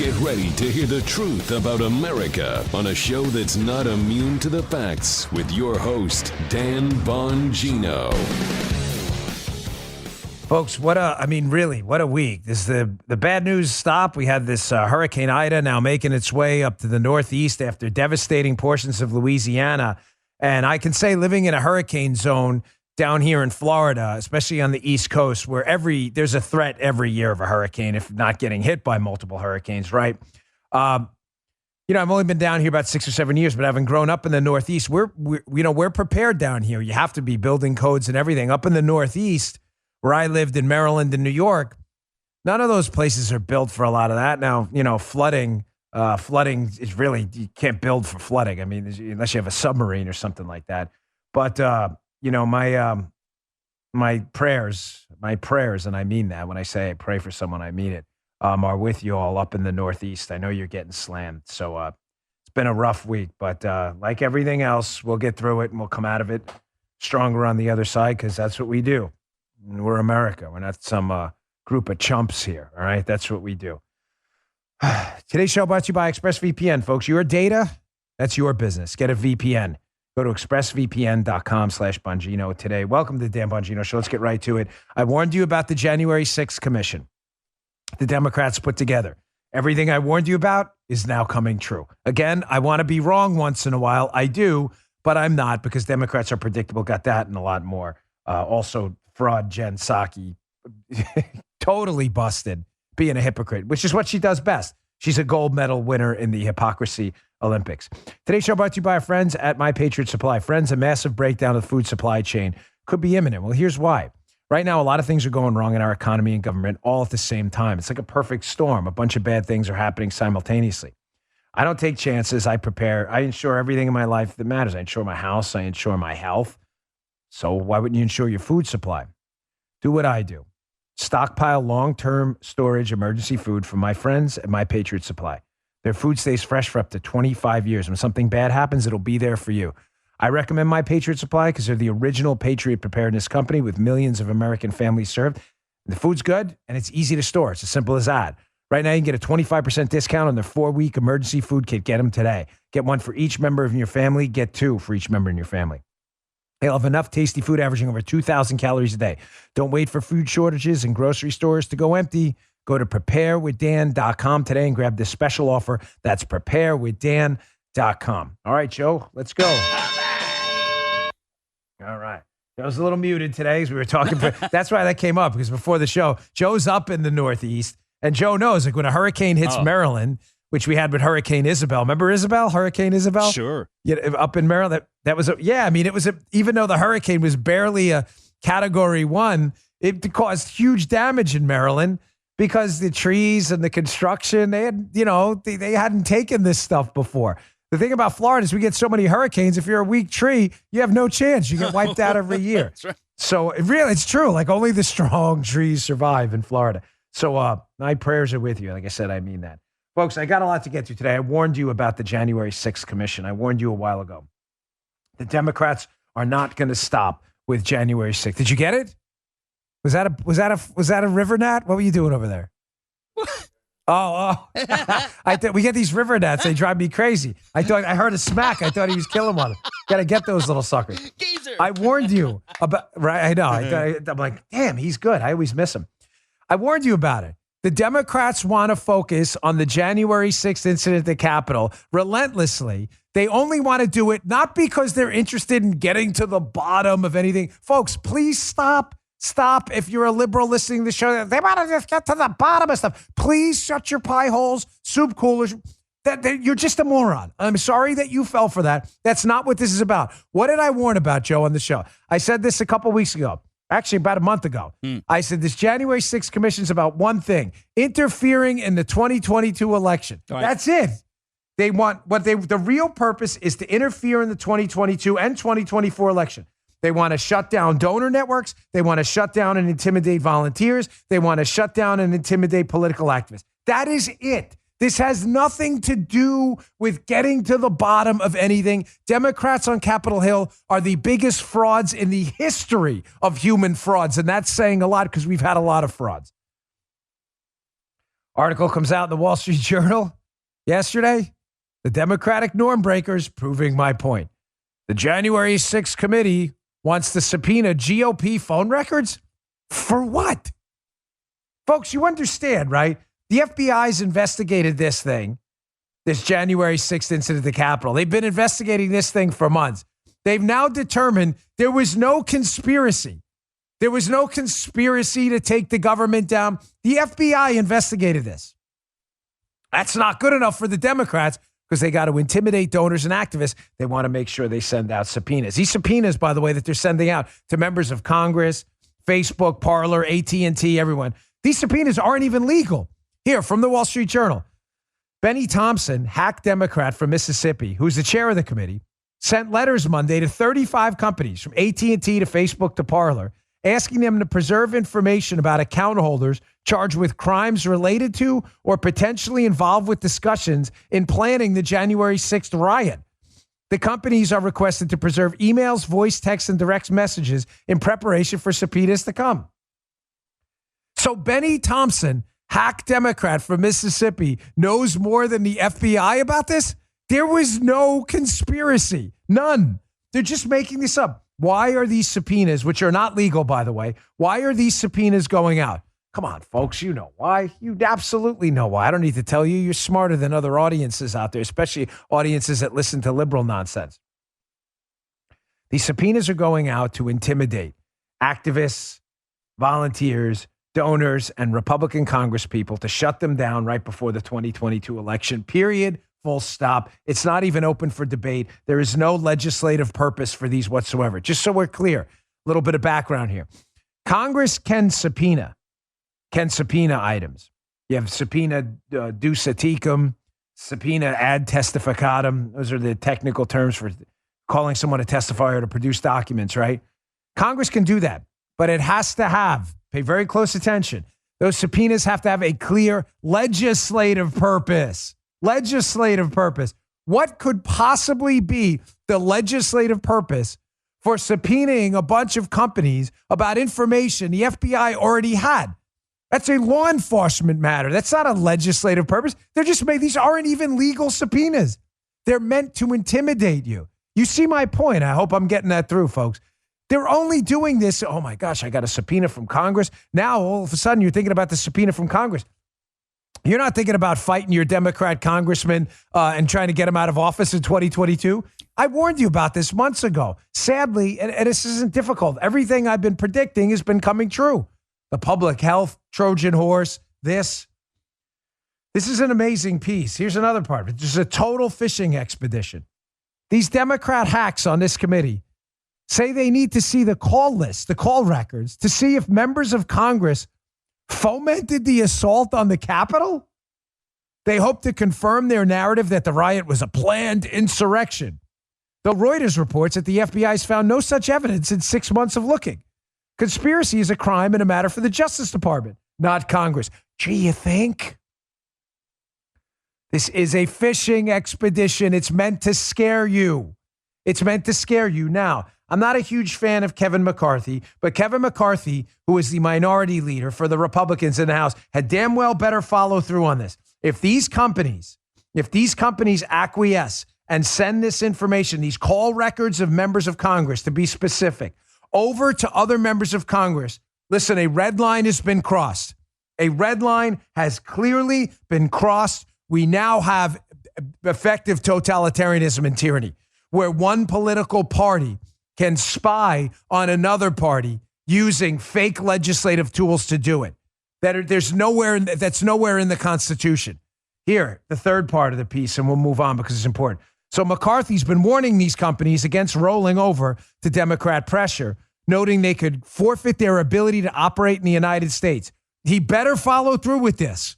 Get ready to hear the truth about America on a show that's not immune to the facts with your host, Dan Bongino. Folks, what a week. This is the bad news stop. We had this Hurricane Ida now making its way up to the Northeast after devastating portions of Louisiana. And I can say living in a hurricane zone down here in Florida, especially on the East Coast, where there's a threat every year of a hurricane, if not getting hit by multiple hurricanes, right? I've only been down here about 6 or 7 years, but having grown up in the Northeast, we're prepared down here. You have to be building codes and everything. Up in the Northeast, where I lived in Maryland and New York, none of those places are built for a lot of that. Now, flooding is really, you can't build for flooding. I mean, unless you have a submarine or something like that. But, my prayers, and I mean that when I say I pray for someone, I mean it, are with you all up in the Northeast. I know you're getting slammed. So it's been a rough week, but like everything else, we'll get through it and we'll come out of it stronger on the other side because that's what we do. We're America. We're not some group of chumps here, all right? That's what we do. Today's show brought to you by ExpressVPN, folks. Your data, that's your business. Get a VPN. Go to expressvpn.com/Bongino today. Welcome to the Dan Bongino Show. Let's get right to it. I warned you about the January 6th commission the Democrats put together. Everything I warned you about is now coming true. Again, I want to be wrong once in a while. I do, but I'm not because Democrats are predictable. Got that and a lot more. Also, fraud Jen Psaki, totally busted, being a hypocrite, which is what she does best. She's a gold medal winner in the hypocrisy Olympics. Today's show brought to you by our friends at My Patriot Supply. Friends, a massive breakdown of the food supply chain could be imminent. Well, here's why. Right now, a lot of things are going wrong in our economy and government all at the same time. It's like a perfect storm. A bunch of bad things are happening simultaneously. I don't take chances. I prepare. I insure everything in my life that matters. I insure my house. I insure my health. So why wouldn't you insure your food supply? Do what I do. Stockpile long-term storage emergency food from my friends at My Patriot Supply. Their food stays fresh for up to 25 years. When something bad happens, it'll be there for you. I recommend My Patriot Supply because they're the original Patriot preparedness company with millions of American families served. The food's good, and it's easy to store. It's as simple as that. Right now, you can get a 25% discount on their 4-week emergency food kit. Get them today. Get one for each member of your family. Get 2 for each member in your family. They'll have enough tasty food averaging over 2,000 calories a day. Don't wait for food shortages and grocery stores to go empty. Go to preparewithdan.com today and grab this special offer. That's preparewithdan.com. All right, Joe, let's go. All right. Joe's a little muted today as we were talking. That's why that came up, because before the show, Joe's up in the Northeast, and Joe knows, like, when a hurricane hits Maryland, which we had with Hurricane Isabel. Remember Isabel? Hurricane Isabel? Sure. Yeah, up in Maryland. That was even though the hurricane was barely a Category 1, it caused huge damage in Maryland because the trees and the construction, they hadn't taken this stuff before. The thing about Florida is we get so many hurricanes. If you're a weak tree, you have no chance. You get wiped out every year. That's right. So it's true. Like, only the strong trees survive in Florida. So my prayers are with you. Like I said, I mean that. Folks, I got a lot to get to today. I warned you about the January 6th commission. I warned you a while ago. The Democrats are not going to stop with January 6th. Did you get it? Was that a river gnat? What were you doing over there? Oh. We get these river gnats. They drive me crazy. I heard a smack. I thought he was killing one. Got to get those little suckers. Gazer. I warned you about, right? I know. I'm like, damn, he's good. I always miss him. I warned you about it. The Democrats want to focus on the January 6th incident at the Capitol relentlessly. They only want to do it not because they're interested in getting to the bottom of anything. Folks, please stop. Stop. If you're a liberal listening to the show, they want to just get to the bottom of stuff. Please shut your pie holes, soup coolers. You're just a moron. I'm sorry that you fell for that. That's not what this is about. What did I warn about, Joe, on the show? I said this a couple weeks ago. Actually, about a month ago. I said this January 6th commission is about one thing: interfering in the 2022 election. Right. That's it. They want the real purpose is to interfere in the 2022 and 2024 election. They want to shut down donor networks. They want to shut down and intimidate volunteers. They want to shut down and intimidate political activists. That is it. This has nothing to do with getting to the bottom of anything. Democrats on Capitol Hill are the biggest frauds in the history of human frauds, and that's saying a lot because we've had a lot of frauds. Article comes out in the Wall Street Journal yesterday. The Democratic norm breakers proving my point. The January 6th committee wants to subpoena GOP phone records? For what? Folks, you understand, right? The FBI's investigated this thing, this January 6th incident at the Capitol. They've been investigating this thing for months. They've now determined there was no conspiracy. There was no conspiracy to take the government down. The FBI investigated this. That's not good enough for the Democrats because they got to intimidate donors and activists. They want to make sure they send out subpoenas. These subpoenas, by the way, that they're sending out to members of Congress, Facebook, Parler, AT&T, everyone. These subpoenas aren't even legal. Here, from the Wall Street Journal, Benny Thompson, hack Democrat from Mississippi, who's the chair of the committee, sent letters Monday to 35 companies from AT&T to Facebook to Parler, asking them to preserve information about account holders charged with crimes related to or potentially involved with discussions in planning the January 6th riot. The companies are requested to preserve emails, voice, text, and direct messages in preparation for subpoenas to come. So Benny Thompson, hack Democrat from Mississippi, knows more than the FBI about this? There was no conspiracy. None. They're just making this up. Why are these subpoenas, which are not legal, by the way, why are these subpoenas going out? Come on, folks, you know why. You absolutely know why. I don't need to tell you. You're smarter than other audiences out there, especially audiences that listen to liberal nonsense. These subpoenas are going out to intimidate activists, volunteers, donors, and Republican congresspeople to shut them down right before the 2022 election, period. Full stop. It's not even open for debate. There is no legislative purpose for these whatsoever. Just so we're clear, a little bit of background here. Congress can subpoena items. You have subpoena duce tecum, subpoena ad testificatum. Those are the technical terms for calling someone to testify or to produce documents, right? Congress can do that, but it has to have, pay very close attention, those subpoenas have to have a clear legislative purpose. Legislative purpose. What could possibly be the legislative purpose for subpoenaing a bunch of companies about information the FBI already had? That's a law enforcement matter. That's not a legislative purpose. They're just made, these aren't even legal subpoenas. They're meant to intimidate you. You see my point. I hope I'm getting that through, folks. They're only doing this. Oh my gosh, I got a subpoena from Congress. Now, all of a sudden, you're thinking about the subpoena from Congress. You're not thinking about fighting your Democrat congressman and trying to get him out of office in 2022. I warned you about this months ago. Sadly, and this isn't difficult, everything I've been predicting has been coming true. The public health, Trojan horse, this is an amazing piece. Here's another part of it. This is a total fishing expedition. These Democrat hacks on this committee say they need to see the call list, the call records, to see if members of Congress fomented the assault on the Capitol. They hope to confirm their narrative that the riot was a planned insurrection. Though Reuters reports that the FBI has found no such evidence in 6 months of looking. Conspiracy is a crime and a matter for the Justice Department, not Congress. Gee, you think? This is a fishing expedition. It's meant to scare you. It's meant to scare you. Now, I'm not a huge fan of Kevin McCarthy, but Kevin McCarthy, who is the minority leader for the Republicans in the House, had damn well better follow through on this. If these companies acquiesce and send this information, these call records of members of Congress, to be specific, over to other members of Congress, listen, a red line has been crossed. A red line has clearly been crossed. We now have effective totalitarianism and tyranny, where one political party can spy on another party using fake legislative tools to do it. That's nowhere in the Constitution. Here, the third part of the piece, and we'll move on because it's important. So McCarthy's been warning these companies against rolling over to Democrat pressure, noting they could forfeit their ability to operate in the United States. He better follow through with this.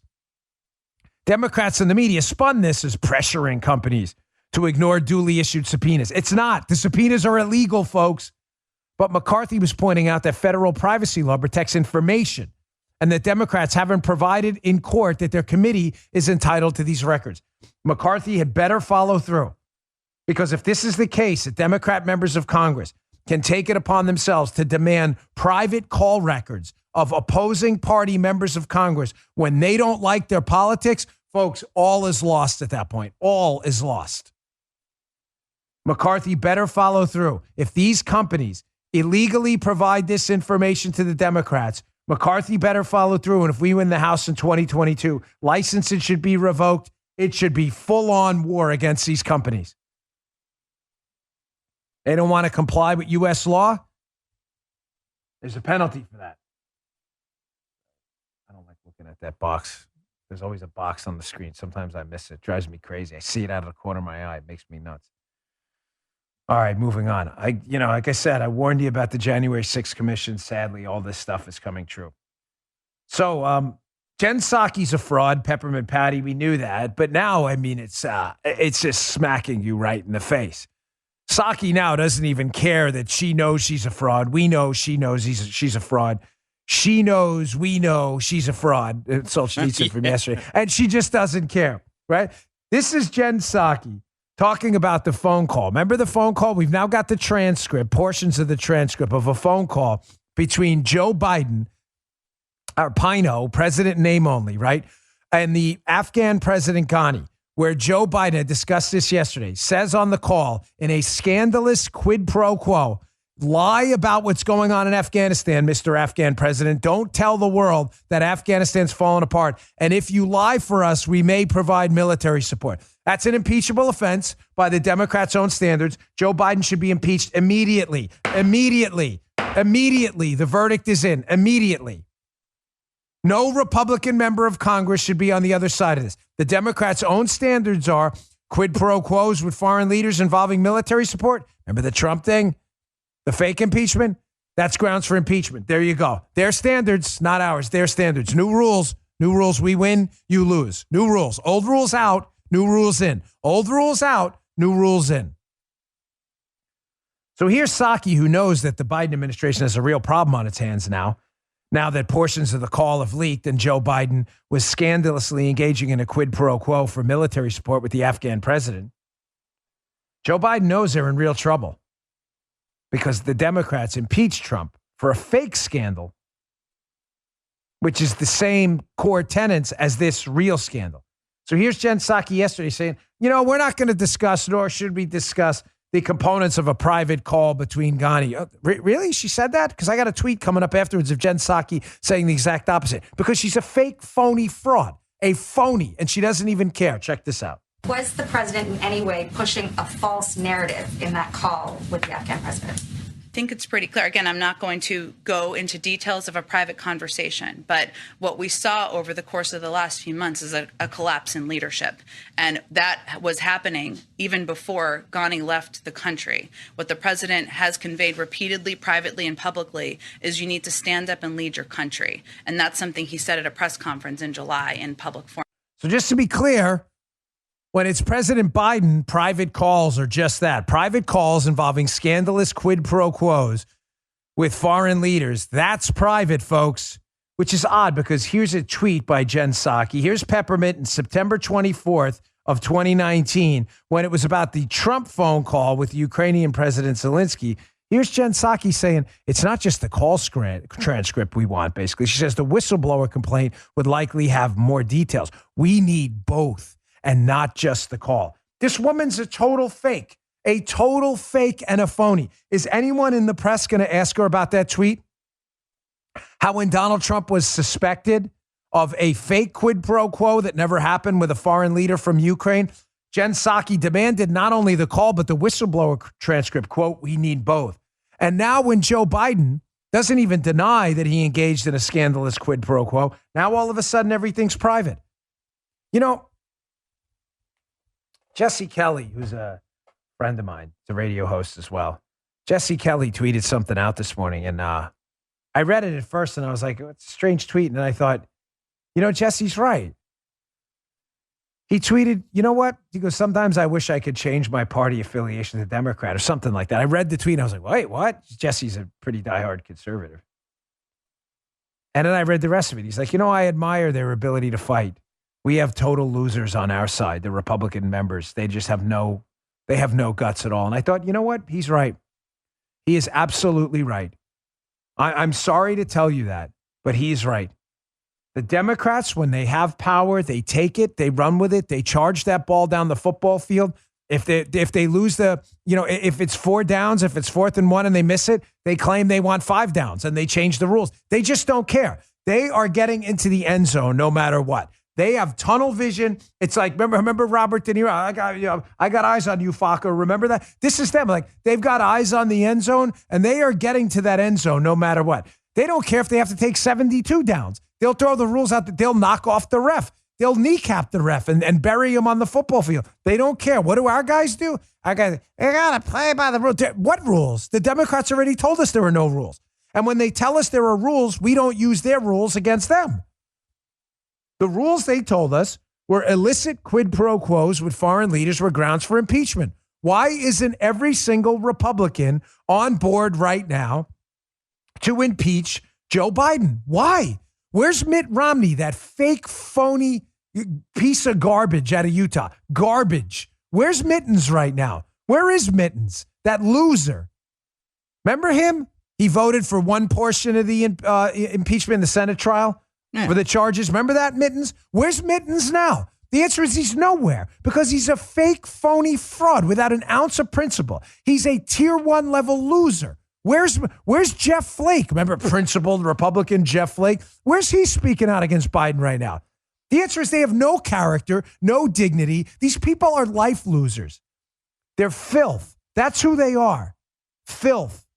Democrats in the media spun this as pressuring companies to ignore duly issued subpoenas. It's not. The subpoenas are illegal, folks. But McCarthy was pointing out that federal privacy law protects information and that Democrats haven't provided in court that their committee is entitled to these records. McCarthy had better follow through, because if this is the case, that Democrat members of Congress can take it upon themselves to demand private call records of opposing party members of Congress, when they don't like their politics, folks, all is lost at that point. All is lost. McCarthy better follow through. If these companies illegally provide this information to the Democrats, McCarthy better follow through. And if we win the House in 2022, licenses should be revoked. It should be full-on war against these companies. They don't want to comply with U.S. law. There's a penalty for that. I don't like looking at that box. There's always a box on the screen. Sometimes I miss it. It drives me crazy. I see it out of the corner of my eye. It makes me nuts. All right, moving on. Like I said, I warned you about the January 6th commission. Sadly, all this stuff is coming true. So, Jen Psaki's a fraud, Peppermint Patty. We knew that, but now, it's just smacking you right in the face. Psaki now doesn't even care that she knows she's a fraud. We know she knows she's a fraud. She knows we know she's a fraud. It's all she needs from yesterday, and she just doesn't care. Right? This is Jen Psaki talking about the phone call. Remember the phone call? We've now got the transcript, portions of the transcript of a phone call between Joe Biden, or Pino, president name only, right? And the Afghan president Ghani, where Joe Biden had discussed this yesterday, says on the call in a scandalous quid pro quo, lie about what's going on in Afghanistan, Mr. Afghan president. Don't tell the world that Afghanistan's fallen apart. And if you lie for us, we may provide military support. That's an impeachable offense by the Democrats' own standards. Joe Biden should be impeached immediately. Immediately. Immediately. The verdict is in. Immediately. No Republican member of Congress should be on the other side of this. The Democrats' own standards are quid pro quos with foreign leaders involving military support. Remember the Trump thing? The fake impeachment? That's grounds for impeachment. There you go. Their standards, not ours. Their standards. New rules. New rules. We win, you lose. New rules. Old rules out, new rules in. Old rules out, new rules in. So here's Psaki, who knows that the Biden administration has a real problem on its hands now that portions of the call have leaked and Joe Biden was scandalously engaging in a quid pro quo for military support with the Afghan president. Joe Biden knows they're in real trouble because the Democrats impeached Trump for a fake scandal, which is the same core tenets as this real scandal. So here's Jen Psaki yesterday saying, we're not going to discuss, nor should we discuss, the components of a private call between Ghani. Really? She said that? Because I got a tweet coming up afterwards of Jen Psaki saying the exact opposite. Because she's a fake, phony fraud. A phony. And she doesn't even care. Check this out. Was the president in any way pushing a false narrative in that call with the Afghan president? I think it's pretty clear. Again, I'm not going to go into details of a private conversation, but what we saw over the course of the last few months is a collapse in leadership. And that was happening even before Ghani left the country. What the president has conveyed repeatedly, privately, and publicly is you need to stand up and lead your country. And that's something he said at a press conference in July in public forum. So just to be clear, when it's President Biden, private calls are just that. Private calls involving scandalous quid pro quos with foreign leaders. That's private, folks, which is odd because here's a tweet by Jen Psaki. Here's Peppermint in September 24th of 2019 when it was about the Trump phone call with Ukrainian President Zelensky. Here's Jen Psaki saying it's not just the call transcript we want, basically. She says the whistleblower complaint would likely have more details. We need both. And not just the call. This woman's a total fake and a phony. Is anyone in the press going to ask her about that tweet? How when Donald Trump was suspected of a fake quid pro quo that never happened with a foreign leader from Ukraine, Jen Psaki demanded not only the call, but the whistleblower transcript, quote, we need both. And now when Joe Biden doesn't even deny that he engaged in a scandalous quid pro quo, now all of a sudden everything's private. Jesse Kelly, who's a friend of mine, is a radio host as well. Jesse Kelly tweeted something out this morning, and I read it at first, and I was like, it's a strange tweet. And then I thought, Jesse's right. He tweeted, you know what? He goes, sometimes I wish I could change my party affiliation to Democrat or something like that. I read the tweet, and I was like, wait, what? Jesse's a pretty diehard conservative. And then I read the rest of it. He's like, I admire their ability to fight. We have total losers on our side, the Republican members. They just have no guts at all. And I thought, you know what? He's right. He is absolutely right. I'm sorry to tell you that. But he's right. The Democrats, when they have power, they take it, they run with it, they charge that ball down the football field. If they lose if it's 4 downs, if it's 4th and 1 and they miss it, they claim they want 5 downs and they change the rules. They just don't care. They are getting into the end zone no matter what. They have tunnel vision. It's like, remember Robert De Niro? I got eyes on you, Fokker. Remember that? This is them. Like, they've got eyes on the end zone, and they are getting to that end zone no matter what. They don't care if they have to take 72 downs. They'll throw the rules out. They'll knock off the ref. They'll kneecap the ref and bury him on the football field. They don't care. What do our guys do? Our guys, they got to play by the rules. What rules? The Democrats already told us there are no rules. And when they tell us there are rules, we don't use their rules against them. The rules they told us were illicit quid pro quos with foreign leaders were grounds for impeachment. Why isn't every single Republican on board right now to impeach Joe Biden? Why? Where's Mitt Romney, that fake, phony piece of garbage out of Utah? Garbage. Where's Mittens right now? Where is Mittens? That loser. Remember him? He voted for one portion of the impeachment in the Senate trial for the charges. Remember that, Mittens? Where's Mittens now? The answer is he's nowhere because he's a fake, phony fraud without an ounce of principle. He's a tier 1 level loser. Where's Jeff Flake? Remember principled Republican Jeff Flake? Where's he speaking out against Biden right now? The answer is they have no character, no dignity. These people are life losers. They're filth. That's who they are. Filth.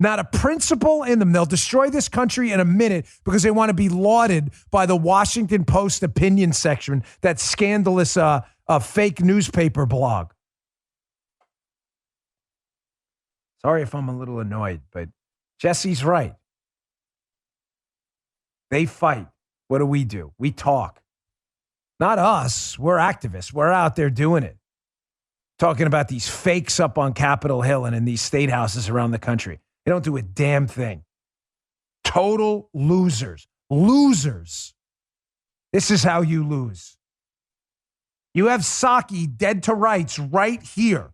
Not a principle in them. They'll destroy this country in a minute because they want to be lauded by the Washington Post opinion section, that scandalous fake newspaper blog. Sorry if I'm a little annoyed, but Jesse's right. They fight. What do? We talk. Not us. We're activists. We're out there doing it. Talking about these fakes up on Capitol Hill and in these state houses around the country. They don't do a damn thing. Total losers. Losers. This is how you lose. You have Psaki dead to rights right here.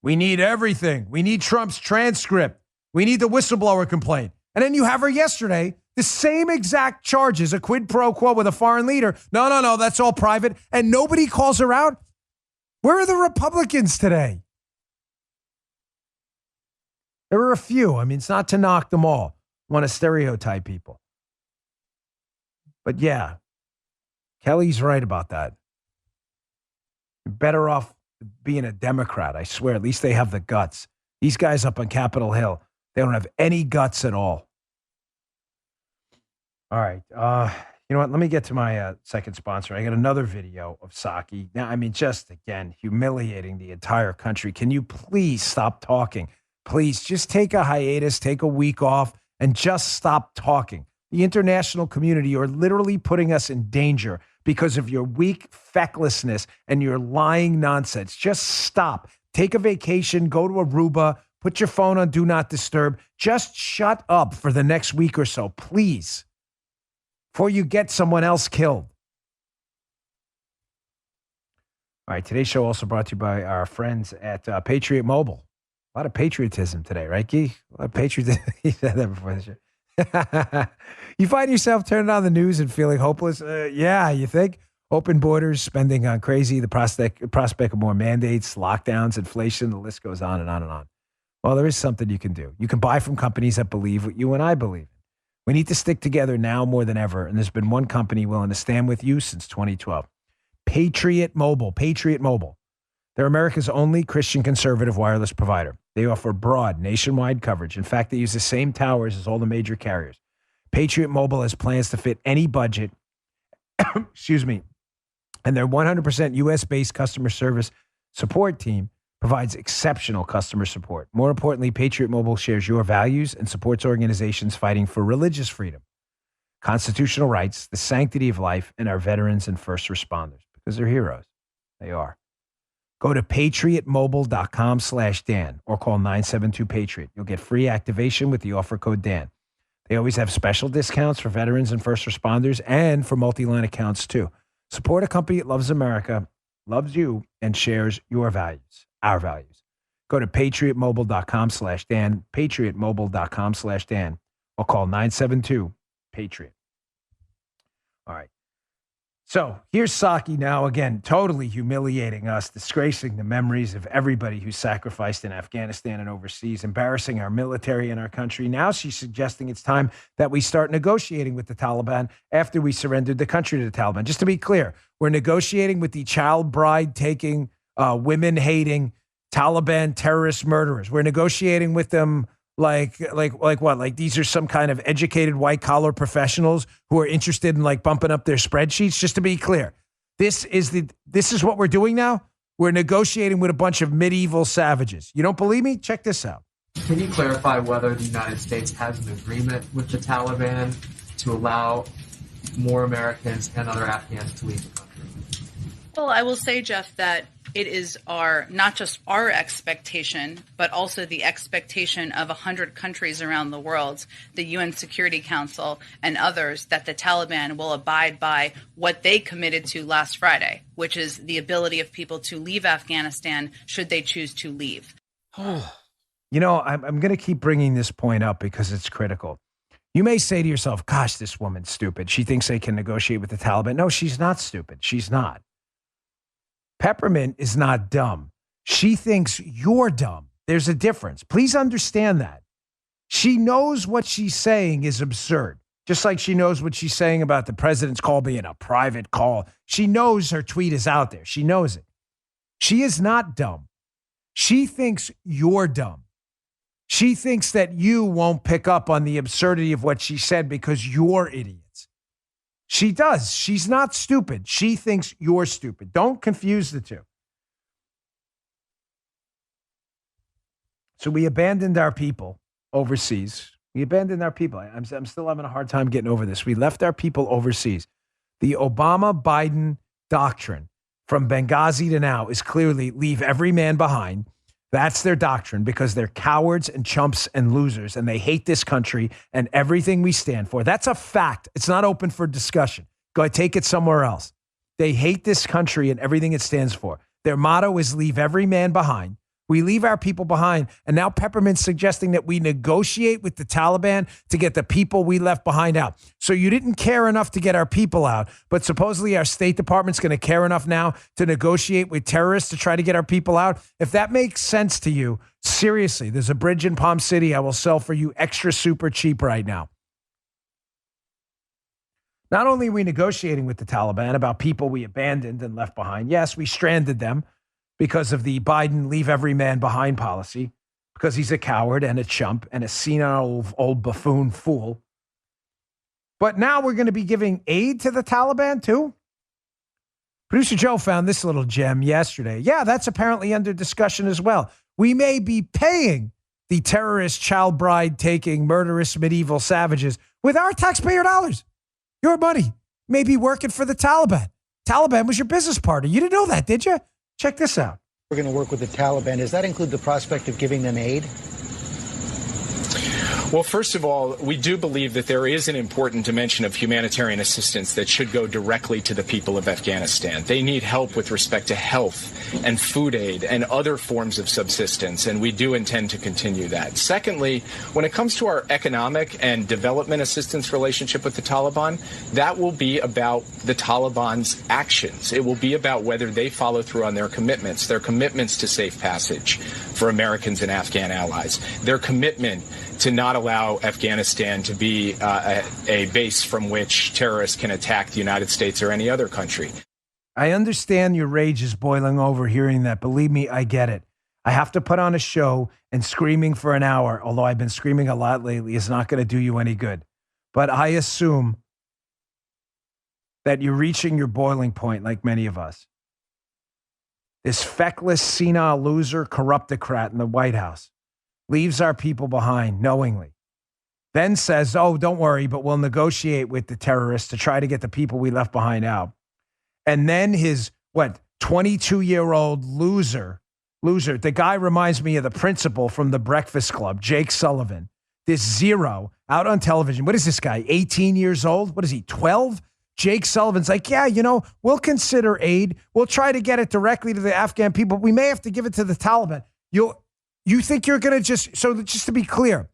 We need everything. We need Trump's transcript. We need the whistleblower complaint. And then you have her yesterday, the same exact charges, a quid pro quo with a foreign leader. No, that's all private. And nobody calls her out. Where are the Republicans today? There were a few. I mean, it's not to knock them all. I want to stereotype people. But yeah, Kelly's right about that. You're better off being a Democrat, I swear. At least they have the guts. These guys up on Capitol Hill, they don't have any guts at all. All right. You know what? Let me get to my second sponsor. I got another video of Psaki. Now, I mean, just again, humiliating the entire country. Can you please stop talking? Please just take a hiatus, take a week off, and just stop talking. The international community are literally putting us in danger because of your weak fecklessness and your lying nonsense. Just stop. Take a vacation, go to Aruba, put your phone on Do Not Disturb. Just shut up for the next week or so, please, before you get someone else killed. All right, today's show also brought to you by our friends at Patriot Mobile. A lot of patriotism today, right, Guy? A lot of patriotism. He said that before the show. You find yourself turning on the news and feeling hopeless? Yeah, you think? Open borders, spending on crazy, the prospect of more mandates, lockdowns, inflation, the list goes on and on and on. Well, there is something you can do. You can buy from companies that believe what you and I believe in. We need to stick together now more than ever, and there's been one company willing to stand with you since 2012. Patriot Mobile. Patriot Mobile. They're America's only Christian conservative wireless provider. They offer broad nationwide coverage. In fact, they use the same towers as all the major carriers. Patriot Mobile has plans to fit any budget. Excuse me. And their 100% U.S.-based customer service support team provides exceptional customer support. More importantly, Patriot Mobile shares your values and supports organizations fighting for religious freedom, constitutional rights, the sanctity of life, and our veterans and first responders, because they're heroes. They are. Go to patriotmobile.com/Dan or call 972-PATRIOT. You'll get free activation with the offer code Dan. They always have special discounts for veterans and first responders and for multi-line accounts too. Support a company that loves America, loves you, and shares your values, our values. Go to patriotmobile.com/Dan, patriotmobile.com/Dan, or call 972-PATRIOT. All right. So here's Psaki now, again, totally humiliating us, disgracing the memories of everybody who sacrificed in Afghanistan and overseas, embarrassing our military and our country. Now she's suggesting it's time that we start negotiating with the Taliban after we surrendered the country to the Taliban. Just to be clear, we're negotiating with the child bride-taking, women-hating Taliban terrorist murderers. We're negotiating with them like what? Like these are some kind of educated white collar professionals who are interested in like bumping up their spreadsheets. Just to be clear, this is what we're doing now. We're negotiating with a bunch of medieval savages. You don't believe me? Check this out. Can you clarify whether the United States has an agreement with the Taliban to allow more Americans and other Afghans to leave the country? Well, I will say, Jeff, that it is not just our expectation, but also the expectation of 100 countries around the world, the UN Security Council and others, that the Taliban will abide by what they committed to last Friday, which is the ability of people to leave Afghanistan should they choose to leave. You know, I'm going to keep bringing this point up because it's critical. You may say to yourself, gosh, this woman's stupid. She thinks they can negotiate with the Taliban. No, she's not stupid. She's not. Peppermint is not dumb. She thinks you're dumb. There's a difference. Please understand that. She knows what she's saying is absurd, just like she knows what she's saying about the president's call being a private call. She knows her tweet is out there. She knows it. She is not dumb. She thinks you're dumb. She thinks that you won't pick up on the absurdity of what she said because you're idiots. She does. She's not stupid. She thinks you're stupid. Don't confuse the two. So we abandoned our people overseas. We abandoned our people. I'm still having a hard time getting over this. We left our people overseas. The Obama-Biden doctrine from Benghazi to now is clearly leave every man behind. That's their doctrine because they're cowards and chumps and losers, and they hate this country and everything we stand for. That's a fact. It's not open for discussion. Go take it somewhere else. They hate this country and everything it stands for. Their motto is leave every man behind. We leave our people behind, and now Peppermint's suggesting that we negotiate with the Taliban to get the people we left behind out. So you didn't care enough to get our people out, but supposedly our State Department's going to care enough now to negotiate with terrorists to try to get our people out. If that makes sense to you, seriously, there's a bridge in Palm City I will sell for you extra super cheap right now. Not only are we negotiating with the Taliban about people we abandoned and left behind, yes, we stranded them because of the Biden leave every man behind policy, because he's a coward and a chump and a senile old buffoon fool. But now we're going to be giving aid to the Taliban too? Producer Joe found this little gem yesterday. Yeah, that's apparently under discussion as well. We may be paying the terrorist, child bride taking, murderous medieval savages with our taxpayer dollars. Your money may be working for the Taliban. Taliban was your business partner. You didn't know that, did you? Check this out. We're going to work with the Taliban. Does that include the prospect of giving them aid? Well, first of all, we do believe that there is an important dimension of humanitarian assistance that should go directly to the people of Afghanistan. They need help with respect to health and food aid and other forms of subsistence, and we do intend to continue that. Secondly, when it comes to our economic and development assistance relationship with the Taliban, that will be about the Taliban's actions. It will be about whether they follow through on their commitments to safe passage for Americans and Afghan allies, their commitment to not allow Afghanistan to be a base from which terrorists can attack the United States or any other country. I understand your rage is boiling over hearing that. Believe me, I get it. I have to put on a show, and screaming for an hour, although I've been screaming a lot lately, is not going to do you any good. But I assume that you're reaching your boiling point like many of us. This feckless, senile loser, corruptocrat in the White House leaves our people behind knowingly, then says, oh, don't worry, but we'll negotiate with the terrorists to try to get the people we left behind out. And then his, 22-year-old loser, the guy reminds me of the principal from the Breakfast Club, Jake Sullivan, this zero out on television. What is this guy, 18 years old? What is he, 12? Jake Sullivan's like, yeah, we'll consider aid. We'll try to get it directly to the Afghan people. We may have to give it to the Taliban. You think you're going to just to be clear,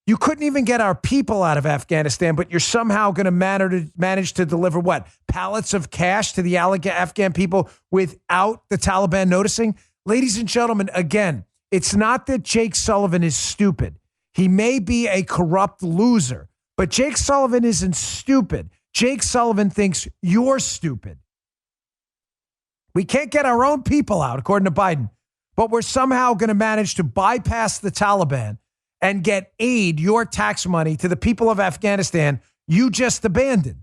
You couldn't even get our people out of Afghanistan, but you're somehow going to manage to deliver what? Pallets of cash to the Afghan people without the Taliban noticing? Ladies and gentlemen, again, it's not that Jake Sullivan is stupid. He may be a corrupt loser, but Jake Sullivan isn't stupid. Jake Sullivan thinks you're stupid. We can't get our own people out, according to Biden, but we're somehow going to manage to bypass the Taliban and get aid, your tax money, to the people of Afghanistan you just abandoned.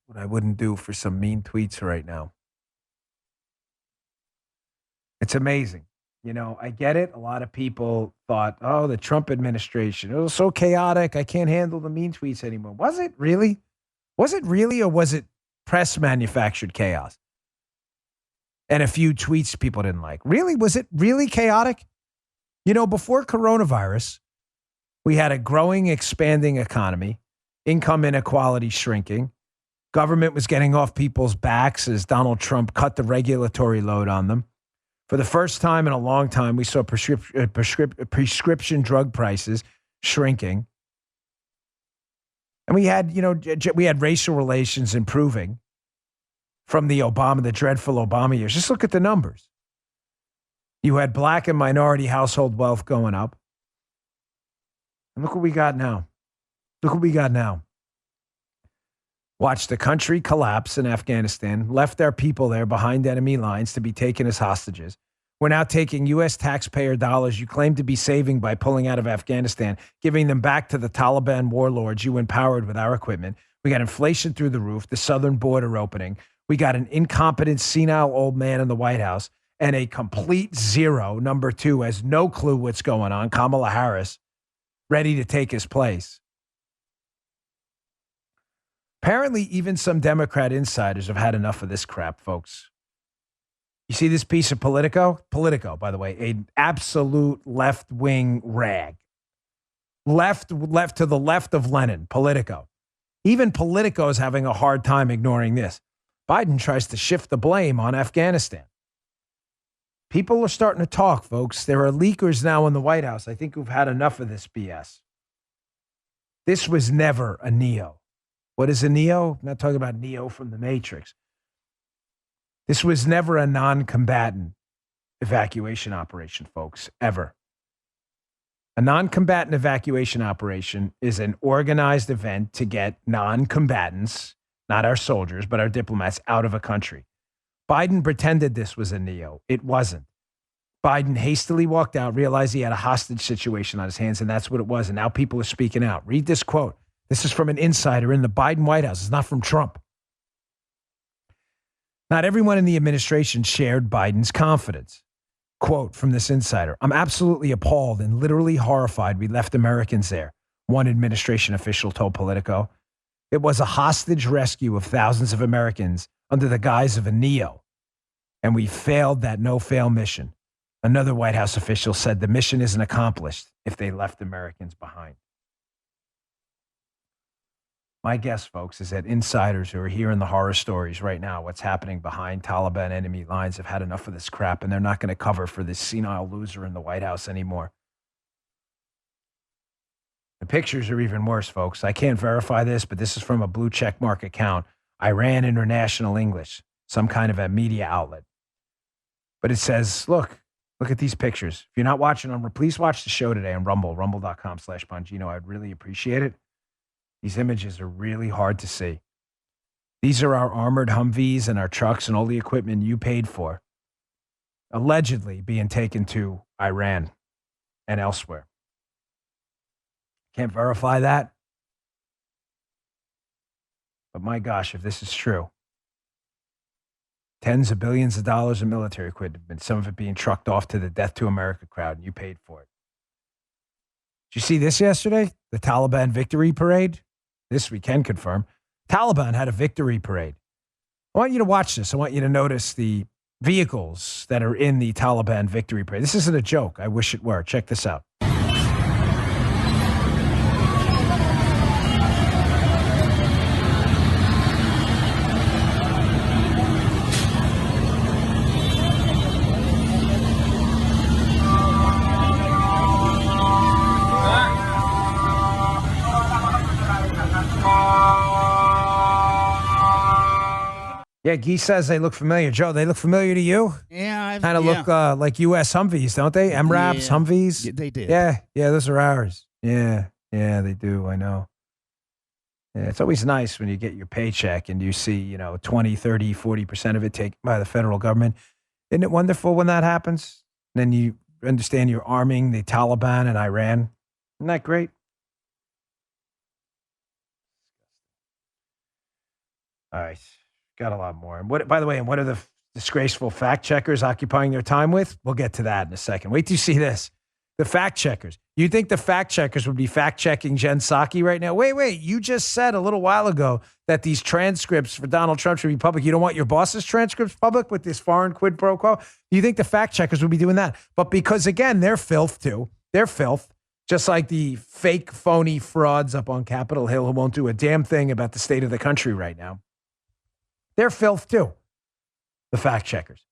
What I wouldn't do for some mean tweets right now. It's amazing. You know, I get it. A lot of people thought, oh, the Trump administration, it was so chaotic. I can't handle the mean tweets anymore. Was it really? Was it really, or was it press manufactured chaos? And a few tweets people didn't like. Really? Was it really chaotic? You know, before coronavirus, we had a growing, expanding economy, income inequality shrinking. Government was getting off people's backs as Donald Trump cut the regulatory load on them. For the first time in a long time, we saw prescription drug prices shrinking. And we had racial relations improving from the dreadful Obama years. Just look at the numbers. You had black and minority household wealth going up. And look what we got now. Look what we got now. Watched the country collapse in Afghanistan, left our people there behind enemy lines to be taken as hostages. We're now taking U.S. taxpayer dollars you claim to be saving by pulling out of Afghanistan, giving them back to the Taliban warlords you empowered with our equipment. We got inflation through the roof, the southern border opening. We got an incompetent, senile old man in the White House and a complete zero, number two, has no clue what's going on, Kamala Harris, ready to take his place. Apparently, even some Democrat insiders have had enough of this crap, folks. You see this piece of Politico? Politico, by the way, an absolute left-wing rag. Left to the left of Lenin, Politico. Even Politico is having a hard time ignoring this. Biden tries to shift the blame on Afghanistan. People are starting to talk, folks. There are leakers now in the White House, I think, who've had enough of this BS. This was never a Neo. What is a Neo? I'm not talking about Neo from the Matrix. This was never a non-combatant evacuation operation, folks, ever. A non-combatant evacuation operation is an organized event to get non-combatants, not our soldiers, but our diplomats, out of a country. Biden pretended this was a Neo. It wasn't. Biden hastily walked out, realized he had a hostage situation on his hands, and that's what it was. And now people are speaking out. Read this quote. This is from an insider in the Biden White House. It's not from Trump. Not everyone in the administration shared Biden's confidence. Quote from this insider, "I'm absolutely appalled and literally horrified we left Americans there," one administration official told Politico. "It was a hostage rescue of thousands of Americans under the guise of a Neo, and we failed that no-fail mission." Another White House official said the mission isn't accomplished if they left Americans behind. My guess, folks, is that insiders who are hearing the horror stories right now, what's happening behind Taliban enemy lines, have had enough of this crap, and they're not going to cover for this senile loser in the White House anymore. The pictures are even worse, folks. I can't verify this, but this is from a blue checkmark account, Iran International English, some kind of a media outlet. But it says, look at these pictures. If you're not watching them, please watch the show today on Rumble, rumble.com/Bongino. I'd really appreciate it. These images are really hard to see. These are our armored Humvees and our trucks and all the equipment you paid for, allegedly being taken to Iran and elsewhere. Can't verify that. But my gosh, if this is true, tens of billions of dollars in military equipment, some of it being trucked off to the Death to America crowd, and you paid for it. Did you see this yesterday? The Taliban victory parade? This we can confirm. Taliban had a victory parade. I want you to watch this. I want you to notice the vehicles that are in the Taliban victory parade. This isn't a joke. I wish it were. Check this out. Yeah, Guy says they look familiar. Joe, they look familiar to you? Yeah. Kind of look like U.S. Humvees, don't they? MRAPs, Humvees? Yeah, they did. Yeah, those are ours. Yeah, they do. I know. Yeah, it's always nice when you get your paycheck and you see, 20, 30, 40% of it taken by the federal government. Isn't it wonderful when that happens? And then you understand you're arming the Taliban in Iran. Isn't that great? All right. Got a lot more. And by the way, what are the disgraceful fact checkers occupying their time with? We'll get to that in a second. Wait till you see this. The fact checkers. You think the fact checkers would be fact checking Jen Psaki right now? Wait. You just said a little while ago that these transcripts for Donald Trump should be public. You don't want your boss's transcripts public with this foreign quid pro quo? You think the fact checkers would be doing that? But because, again, they're filth too. They're filth. Just like the fake, phony frauds up on Capitol Hill who won't do a damn thing about the state of the country right now. They're filth too, the fact checkers.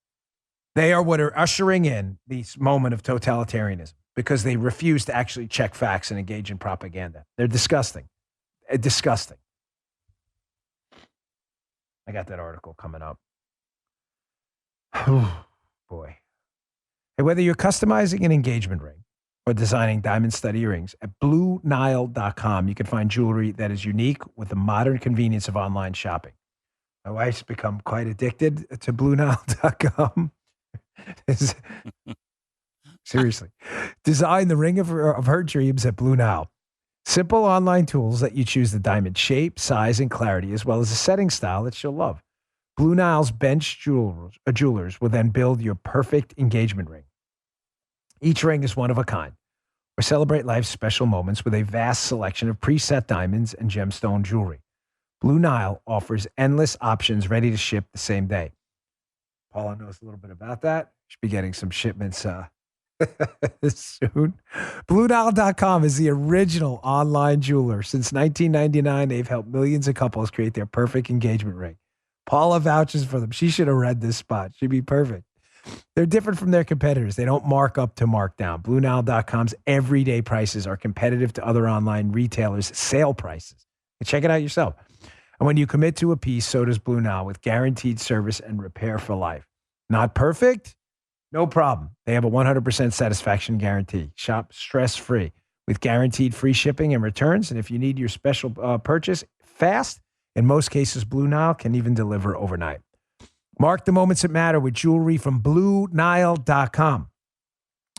They are what are ushering in this moment of totalitarianism because they refuse to actually check facts and engage in propaganda. They're disgusting. Disgusting. I got that article coming up. Oh, boy. Hey, whether you're customizing an engagement ring or designing diamond stud earrings, at BlueNile.com, you can find jewelry that is unique with the modern convenience of online shopping. My wife's become quite addicted to BlueNile.com. Seriously. Design the ring of her dreams at Blue Nile. Simple online tools let you choose the diamond shape, size, and clarity, as well as a setting style that she'll love. Blue Nile's bench jewelers will then build your perfect engagement ring. Each ring is one of a kind, or celebrate life's special moments with a vast selection of preset diamonds and gemstone jewelry. Blue Nile offers endless options ready to ship the same day. Paula knows a little bit about that. Should be getting some shipments soon. BlueNile.com is the original online jeweler. Since 1999, they've helped millions of couples create their perfect engagement ring. Paula vouches for them. She should have read this spot. She'd be perfect. They're different from their competitors. They don't mark up to mark down. BlueNile.com's everyday prices are competitive to other online retailers' sale prices. Check it out yourself. And when you commit to a piece, so does Blue Nile with guaranteed service and repair for life. Not perfect? No problem. They have a 100% satisfaction guarantee. Shop stress-free with guaranteed free shipping and returns. And if you need your special purchase fast, in most cases, Blue Nile can even deliver overnight. Mark the moments that matter with jewelry from BlueNile.com.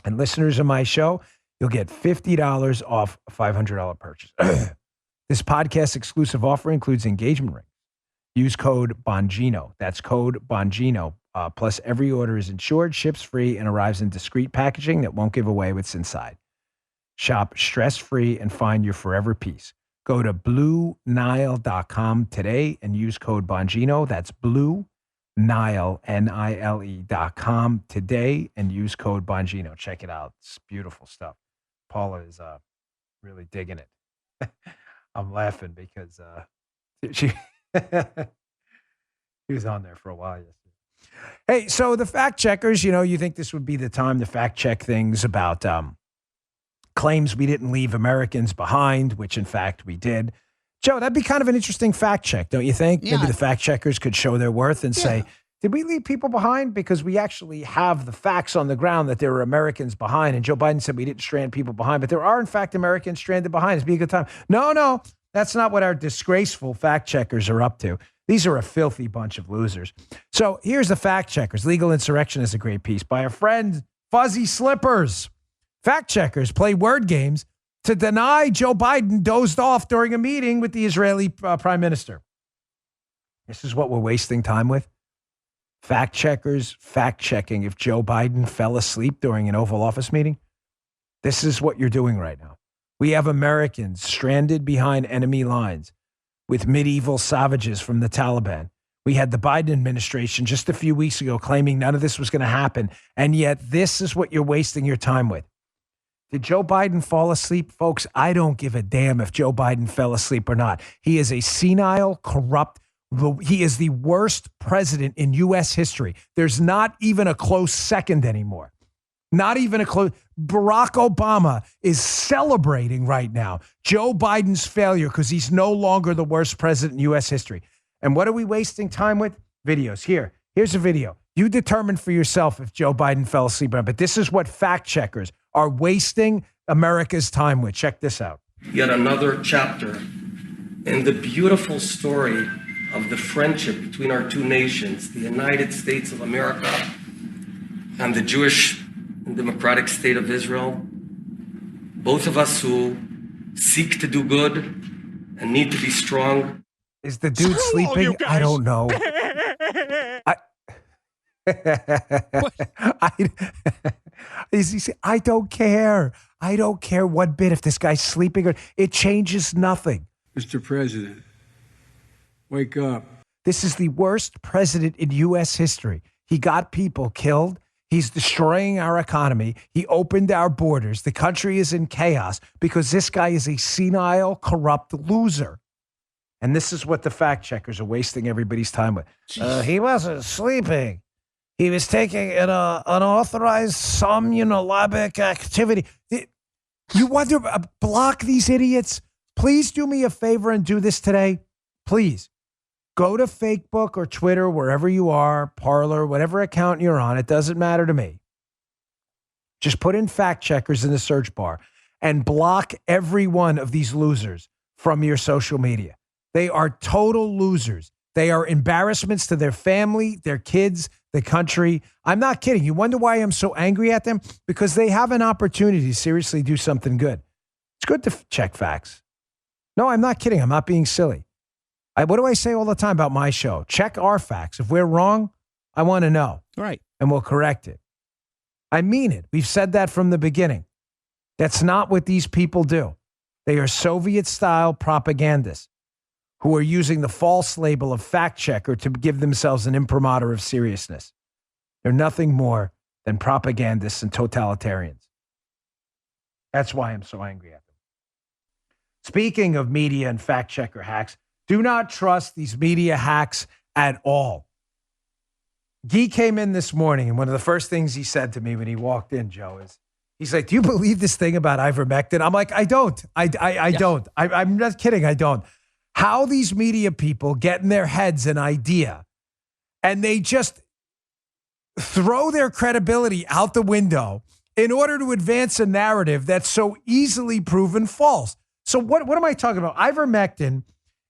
And listeners of my show, you'll get $50 off a $500 purchase. This podcast exclusive offer includes engagement rings. Use code Bongino. That's code Bongino. Plus, every order is insured, ships free, and arrives in discreet packaging that won't give away what's inside. Shop stress-free and find your forever piece. Go to BlueNile.com today and use code Bongino. That's BlueNile, NILE.com today and use code Bongino. Check it out. It's beautiful stuff. Paula is really digging it. I'm laughing because she was on there for a while yesterday. Hey, so the fact checkers, you think this would be the time to fact check things about claims we didn't leave Americans behind, which in fact we did. Joe, that'd be kind of an interesting fact check, don't you think? Yeah. Maybe the fact checkers could show their worth and say, did we leave people behind? Because we actually have the facts on the ground that there were Americans behind. And Joe Biden said we didn't strand people behind, but there are, in fact, Americans stranded behind. It's be a good time. No, that's not what our disgraceful fact checkers are up to. These are a filthy bunch of losers. So here's the fact checkers. Legal Insurrection is a great piece by a friend, Fuzzy Slippers. Fact checkers play word games to deny Joe Biden dozed off during a meeting with the Israeli prime minister. This is what we're wasting time with. Fact checkers fact-checking if Joe Biden fell asleep during an Oval Office meeting. This is what you're doing right now. We have Americans stranded behind enemy lines with medieval savages from the Taliban. We had the Biden administration just a few weeks ago claiming none of this was going to happen, and yet this is what you're wasting your time with. Did Joe Biden fall asleep? Folks, I don't give a damn if Joe Biden fell asleep or not. He is a senile, corrupt. He is the worst president in U.S. history. There's not even a close second anymore. Not even a close. Barack Obama is celebrating right now Joe Biden's failure because he's no longer the worst president in U.S. history. And what are we wasting time with? videos. Here's a video. You determine for yourself if Joe Biden fell asleep or not. But this is what fact checkers are wasting America's time with. Check this out. Yet another chapter in the beautiful story of the friendship between our two nations, the United States of America and the Jewish and democratic state of Israel. Both of us who seek to do good and need to be strong. Is the dude sleeping? I don't know. I don't care. I don't care one bit if this guy's sleeping or it changes nothing. Mr. President, wake up. This is the worst president in U.S. history. He got people killed. He's destroying our economy. He opened our borders. The country is in chaos because this guy is a senile, corrupt loser. And this is what the fact checkers are wasting everybody's time with. He wasn't sleeping. He was taking an unauthorized somnolabic activity. You want to block these idiots? Please do me a favor and do this today. Please. Go to Facebook or Twitter, wherever you are, Parler, whatever account you're on. It doesn't matter to me. Just put in fact checkers in the search bar and block every one of these losers from your social media. They are total losers. They are embarrassments to their family, their kids, the country. I'm not kidding. You wonder why I'm so angry at them? Because they have an opportunity to seriously do something good. It's good to check facts. No, I'm not kidding. I'm not being silly. What do I say all the time about my show? Check our facts. If we're wrong, I want to know. Right. And we'll correct it. I mean it. We've said that from the beginning. That's not what these people do. They are Soviet-style propagandists who are using the false label of fact checker to give themselves an imprimatur of seriousness. They're nothing more than propagandists and totalitarians. That's why I'm so angry at them. Speaking of media and fact checker hacks, do not trust these media hacks at all. Guy came in this morning, and one of the first things he said to me when he walked in, Joe, is he's like, do you believe this thing about ivermectin? I'm like, I don't. I don't. I'm not kidding. I don't. How these media people get in their heads an idea and they just throw their credibility out the window in order to advance a narrative that's so easily proven false. So what am I talking about? Ivermectin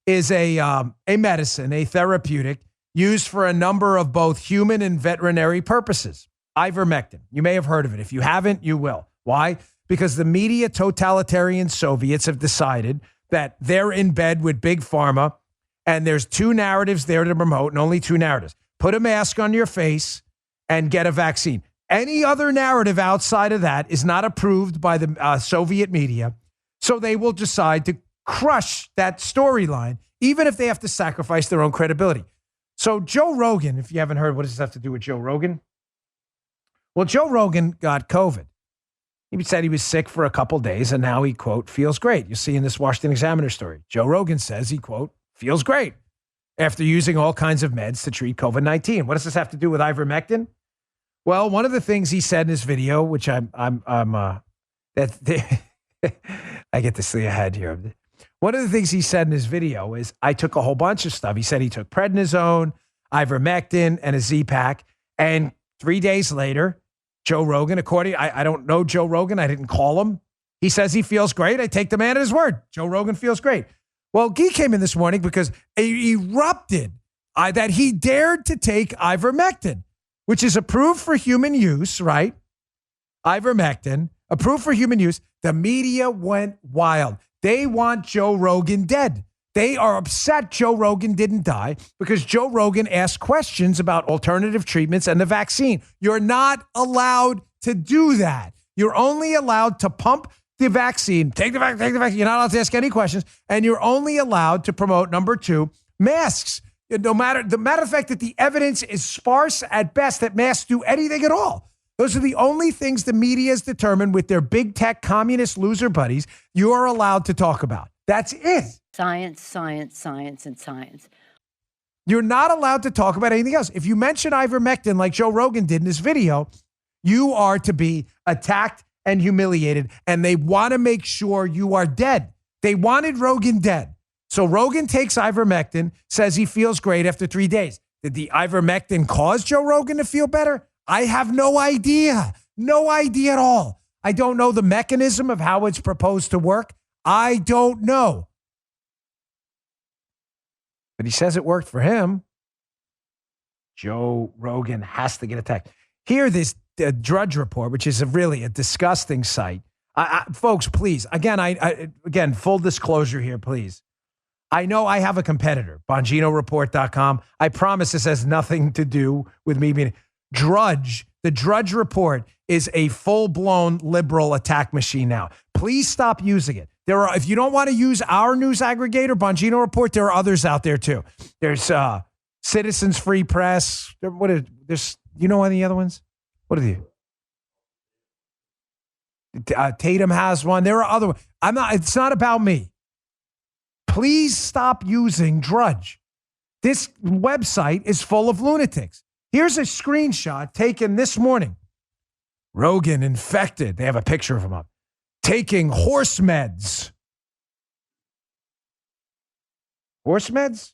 is a medicine, a therapeutic used for a number of both human and veterinary purposes. Ivermectin. You may have heard of it. If you haven't, you will. Why? Because the media totalitarian Soviets have decided that they're in bed with Big Pharma, and there's two narratives there to promote, and only two narratives. Put a mask on your face and get a vaccine. Any other narrative outside of that is not approved by the Soviet media, so they will decide to crush that storyline, even if they have to sacrifice their own credibility. So Joe Rogan, if you haven't heard, what does this have to do with Joe Rogan? Well, Joe Rogan got COVID. He said he was sick for a couple days, and now he, quote, feels great. You see in this Washington Examiner story, Joe Rogan says he, quote, feels great after using all kinds of meds to treat COVID-19. What does this have to do with ivermectin? Well, one of the things he said in his video, which I get to see ahead here. One of the things he said in his video is, I took a whole bunch of stuff. He said he took prednisone, ivermectin, and a Z-Pack. And 3 days later, Joe Rogan, I don't know Joe Rogan. I didn't call him. He says he feels great. I take the man at his word. Joe Rogan feels great. Well, Guy came in this morning because he erupted that he dared to take ivermectin, which is approved for human use, right? Ivermectin, approved for human use. The media went wild. They want Joe Rogan dead. They are upset Joe Rogan didn't die because Joe Rogan asked questions about alternative treatments and the vaccine. You're not allowed to do that. You're only allowed to pump the vaccine, take the vaccine. You're not allowed to ask any questions. And you're only allowed to promote, number two, masks. No matter the matter of fact that the evidence is sparse at best that masks do anything at all. Those are the only things the media has determined with their big tech communist loser buddies you are allowed to talk about. That's it. Science, science, science, and science. You're not allowed to talk about anything else. If you mention ivermectin like Joe Rogan did in this video, you are to be attacked and humiliated, and they want to make sure you are dead. They wanted Rogan dead. So Rogan takes ivermectin, says he feels great after 3 days. Did the ivermectin cause Joe Rogan to feel better? I have no idea. No idea at all. I don't know the mechanism of how it's proposed to work. I don't know. But he says it worked for him. Joe Rogan has to get attacked. Here, this Drudge Report, which is really a disgusting site. Folks, please, again, full disclosure here, please. I know I have a competitor, BonginoReport.com. I promise this has nothing to do with me being Drudge. The Drudge Report is a full-blown liberal attack machine now. Please stop using it. If you don't want to use our news aggregator, Bongino Report, there are others out there too. There's Citizens Free Press. There's you know any other ones? What are they? Tatum has one. There are other ones. It's not about me. Please stop using Drudge. This website is full of lunatics. Here's a screenshot taken this morning. Rogan infected. They have a picture of him up. Taking horse meds. Horse meds?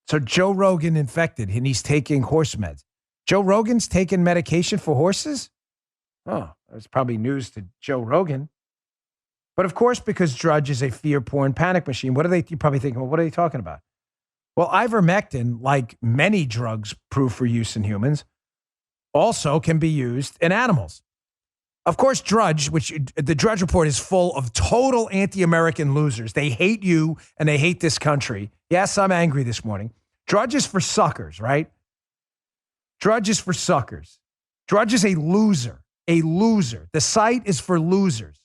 So Joe Rogan infected and he's taking horse meds. Joe Rogan's taking medication for horses? Oh, that's probably news to Joe Rogan. But of course, because Drudge is a fear porn panic machine, you're probably thinking, well, what are they talking about? Well, ivermectin, like many drugs approved for use in humans, also can be used in animals. Of course, Drudge, the Drudge Report is full of total anti-American losers. They hate you and they hate this country. Yes, I'm angry this morning. Drudge is for suckers, right? Drudge is for suckers. Drudge is a loser. A loser. The site is for losers.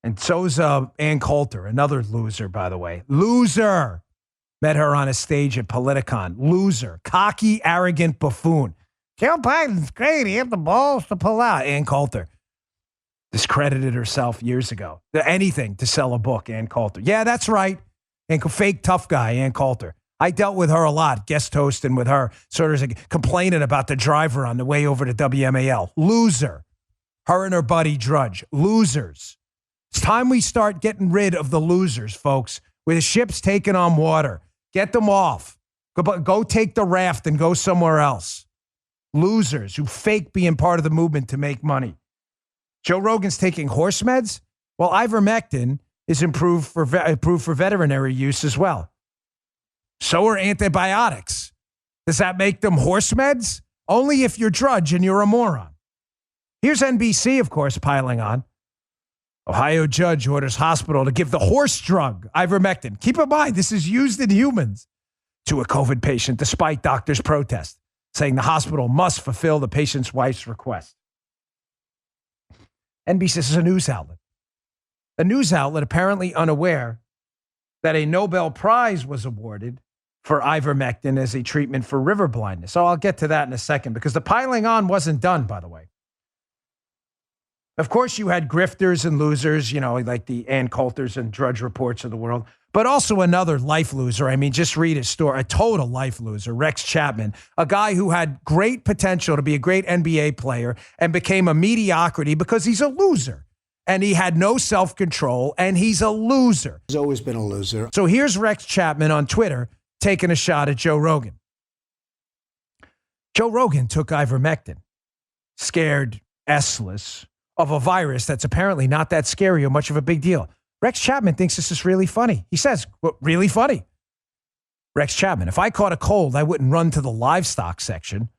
And so's Ann Coulter, another loser, by the way. Loser. Met her on a stage at Politicon. Loser. Cocky, arrogant buffoon. Joe Biden's great. He had the balls to pull out. Ann Coulter discredited herself years ago. Anything to sell a book, Ann Coulter. Yeah, that's right. And fake tough guy, Ann Coulter. I dealt with her a lot, guest hosting with her, sort of like complaining about the driver on the way over to WMAL. Loser. Her and her buddy Drudge. Losers. It's time we start getting rid of the losers, folks. With the ships taking on water. Get them off. Go take the raft and go somewhere else. Losers who fake being part of the movement to make money. Joe Rogan's taking horse meds? Well, ivermectin is approved for veterinary use as well. So are antibiotics. Does that make them horse meds? Only if you're Drudge and you're a moron. Here's NBC, of course, piling on. Ohio judge orders hospital to give the horse drug, ivermectin. Keep in mind, this is used in humans to a COVID patient despite doctors' protest, saying the hospital must fulfill the patient's wife's request. NBC is a news outlet. A news outlet apparently unaware that a Nobel Prize was awarded for ivermectin as a treatment for river blindness. So I'll get to that in a second because the piling on wasn't done, by the way. Of course, you had grifters and losers, like the Ann Coulters and Drudge Reports of the world, but also another life loser. I mean, just read his story. A total life loser, Rex Chapman, a guy who had great potential to be a great NBA player and became a mediocrity because he's a loser. And he had no self-control, and he's a loser. He's always been a loser. So here's Rex Chapman on Twitter taking a shot at Joe Rogan. Joe Rogan took ivermectin, scared S-less of a virus that's apparently not that scary or much of a big deal. Rex Chapman thinks this is really funny. He says, really funny. Rex Chapman, if I caught a cold, I wouldn't run to the livestock section.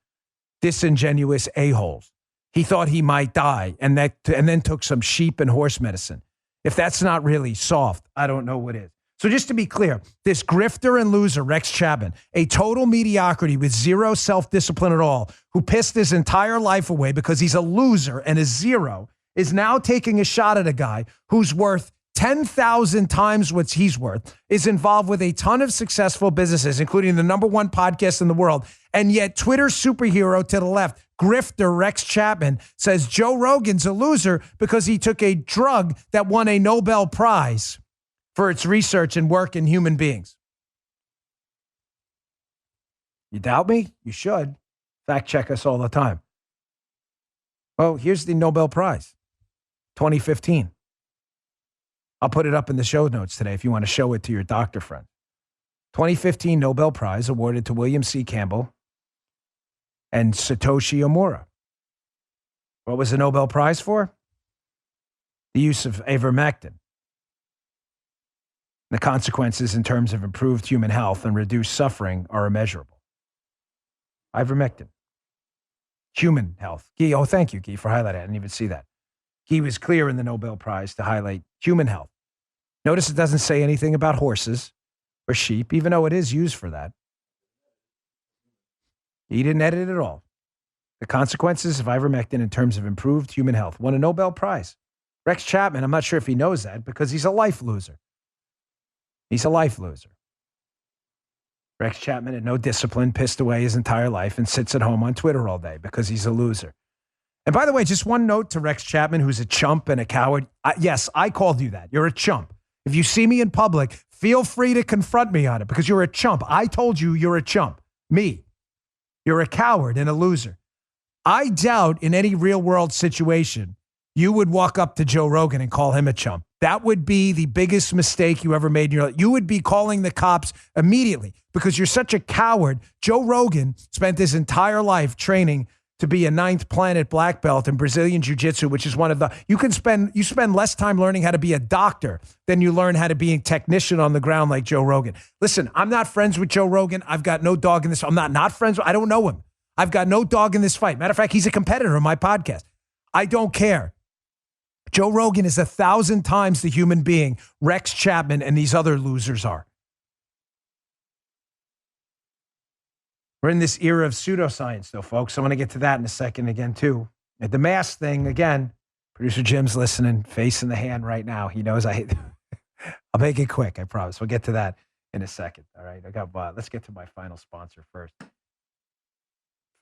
Disingenuous a-holes. He thought he might die and then took some sheep and horse medicine. If that's not really soft, I don't know what is. So just to be clear, this grifter and loser, Rex Chapman, a total mediocrity with zero self-discipline at all, who pissed his entire life away because he's a loser and a zero, is now taking a shot at a guy who's worth 10,000 times what he's worth, is involved with a ton of successful businesses, including the #1 podcast in the world. And yet Twitter superhero to the left, grifter Rex Chapman, says Joe Rogan's a loser because he took a drug that won a Nobel Prize for its research and work in human beings. You doubt me? You should. Fact check us all the time. Well, here's the Nobel Prize, 2015. I'll put it up in the show notes today if you want to show it to your doctor friend. 2015 Nobel Prize awarded to William C. Campbell and Satoshi Omura. What was the Nobel Prize for? The use of ivermectin. The consequences in terms of improved human health and reduced suffering are immeasurable. Ivermectin. Human health. Guy, oh, thank you, Guy, for highlighting. I didn't even see that. Guy was clear in the Nobel Prize to highlight human health. Notice it doesn't say anything about horses or sheep, even though it is used for that. He didn't edit it at all. The consequences of ivermectin in terms of improved human health won a Nobel Prize. Rex Chapman, I'm not sure if he knows that because he's a life loser. He's a life loser. Rex Chapman had no discipline, pissed away his entire life, and sits at home on Twitter all day because he's a loser. And by the way, just one note to Rex Chapman, who's a chump and a coward. Yes, I called you that. You're a chump. If you see me in public, feel free to confront me on it because you're a chump. I told you you're a chump. Me. You're a coward and a loser. I doubt in any real world situation you would walk up to Joe Rogan and call him a chump. That would be the biggest mistake you ever made in your life. You would be calling the cops immediately because you're such a coward. Joe Rogan spent his entire life training to be a 9th planet black belt in Brazilian Jiu-Jitsu, which is one of the, you spend less time learning how to be a doctor than you learn how to be a technician on the ground like Joe Rogan. Listen, I'm not friends with Joe Rogan. I've got no dog in this. I'm not friends. I don't know him. I've got no dog in this fight. Matter of fact, he's a competitor on my podcast. I don't care. Joe Rogan is 1,000 times the human being Rex Chapman and these other losers are. We're in this era of pseudoscience, though, folks. I want to get to that in a second again, too. At the mask thing, again, producer Jim's listening, face in the hand right now. He knows I'll make it quick, I promise. We'll get to that in a second. All right, let's get to my final sponsor first.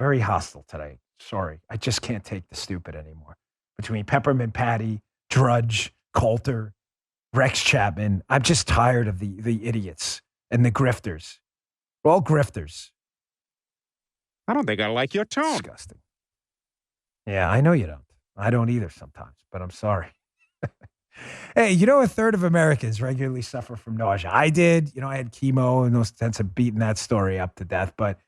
Very hostile today. Sorry, I just can't take the stupid anymore. Between Peppermint Patty, Drudge, Coulter, Rex Chapman, I'm just tired of the idiots and the grifters. We're all grifters. I don't think I like your tone. Disgusting. Yeah, I know you don't. I don't either sometimes, but I'm sorry. Hey, you know, 1/3 of Americans regularly suffer from nausea. I did. You know, I had chemo and those sense of beating that story up to death, but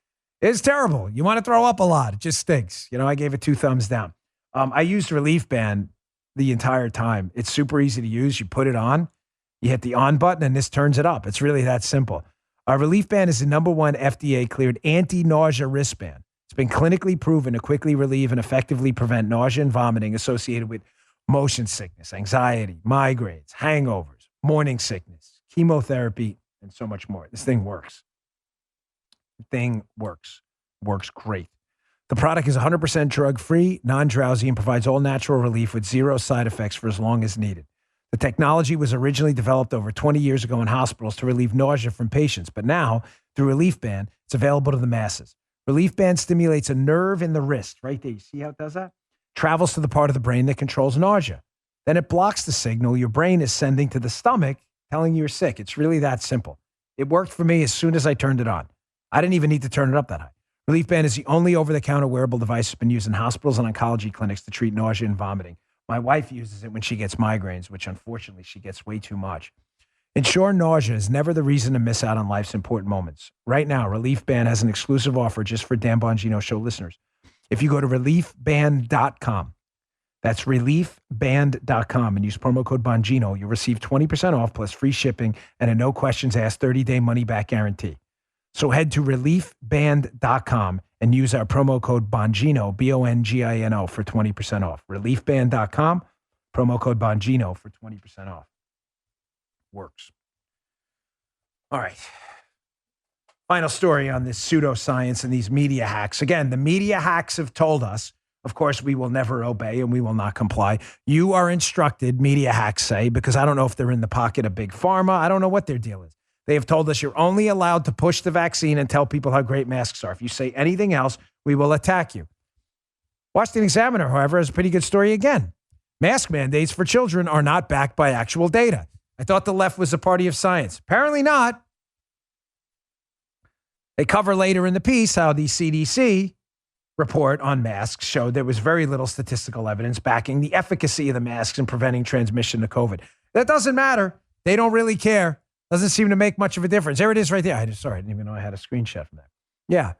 it's terrible. You want to throw up a lot. It just stinks. You know, I gave it 2 thumbs down. I used Relief Band the entire time. It's super easy to use. You put it on, you hit the on button, and this turns it up. It's really that simple. Relief Band is the #1 FDA-cleared anti-nausea wristband. It's been clinically proven to quickly relieve and effectively prevent nausea and vomiting associated with motion sickness, anxiety, migraines, hangovers, morning sickness, chemotherapy, and so much more. This thing works. The thing works. Works great. The product is 100% drug-free, non-drowsy, and provides all natural relief with 0 side effects for as long as needed. The technology was originally developed over 20 years ago in hospitals to relieve nausea from patients, but now, through Relief Band, it's available to the masses. Relief Band stimulates a nerve in the wrist, right there. You see how it does that? Travels to the part of the brain that controls nausea. Then it blocks the signal your brain is sending to the stomach, telling you you're sick. It's really that simple. It worked for me as soon as I turned it on. I didn't even need to turn it up that high. Relief Band is the only over-the-counter wearable device that's been used in hospitals and oncology clinics to treat nausea and vomiting. My wife uses it when she gets migraines, which unfortunately she gets way too much. Ensure nausea is never the reason to miss out on life's important moments. Right now, Relief Band has an exclusive offer just for Dan Bongino Show listeners. If you go to reliefband.com, that's reliefband.com, and use promo code Bongino, you'll receive 20% off plus free shipping and a no questions asked 30-day money-back guarantee. So head to reliefband.com and use our promo code Bongino, Bongino, for 20% off. Reliefband.com, promo code Bongino for 20% off. Works. All right. Final story on this pseudoscience and these media hacks. Again, the media hacks have told us, of course, we will never obey and we will not comply. You are instructed, media hacks say, because I don't know if they're in the pocket of Big Pharma. I don't know what their deal is. They have told us you're only allowed to push the vaccine and tell people how great masks are. If you say anything else, we will attack you. Washington Examiner, however, has a pretty good story again. Mask mandates for children are not backed by actual data. I thought the left was a party of science. Apparently not. They cover later in the piece how the CDC report on masks showed there was very little statistical evidence backing the efficacy of the masks in preventing transmission to COVID. That doesn't matter. They don't really care. Doesn't seem to make much of a difference. There it is right there. I didn't even know I had a screenshot from that. Yeah.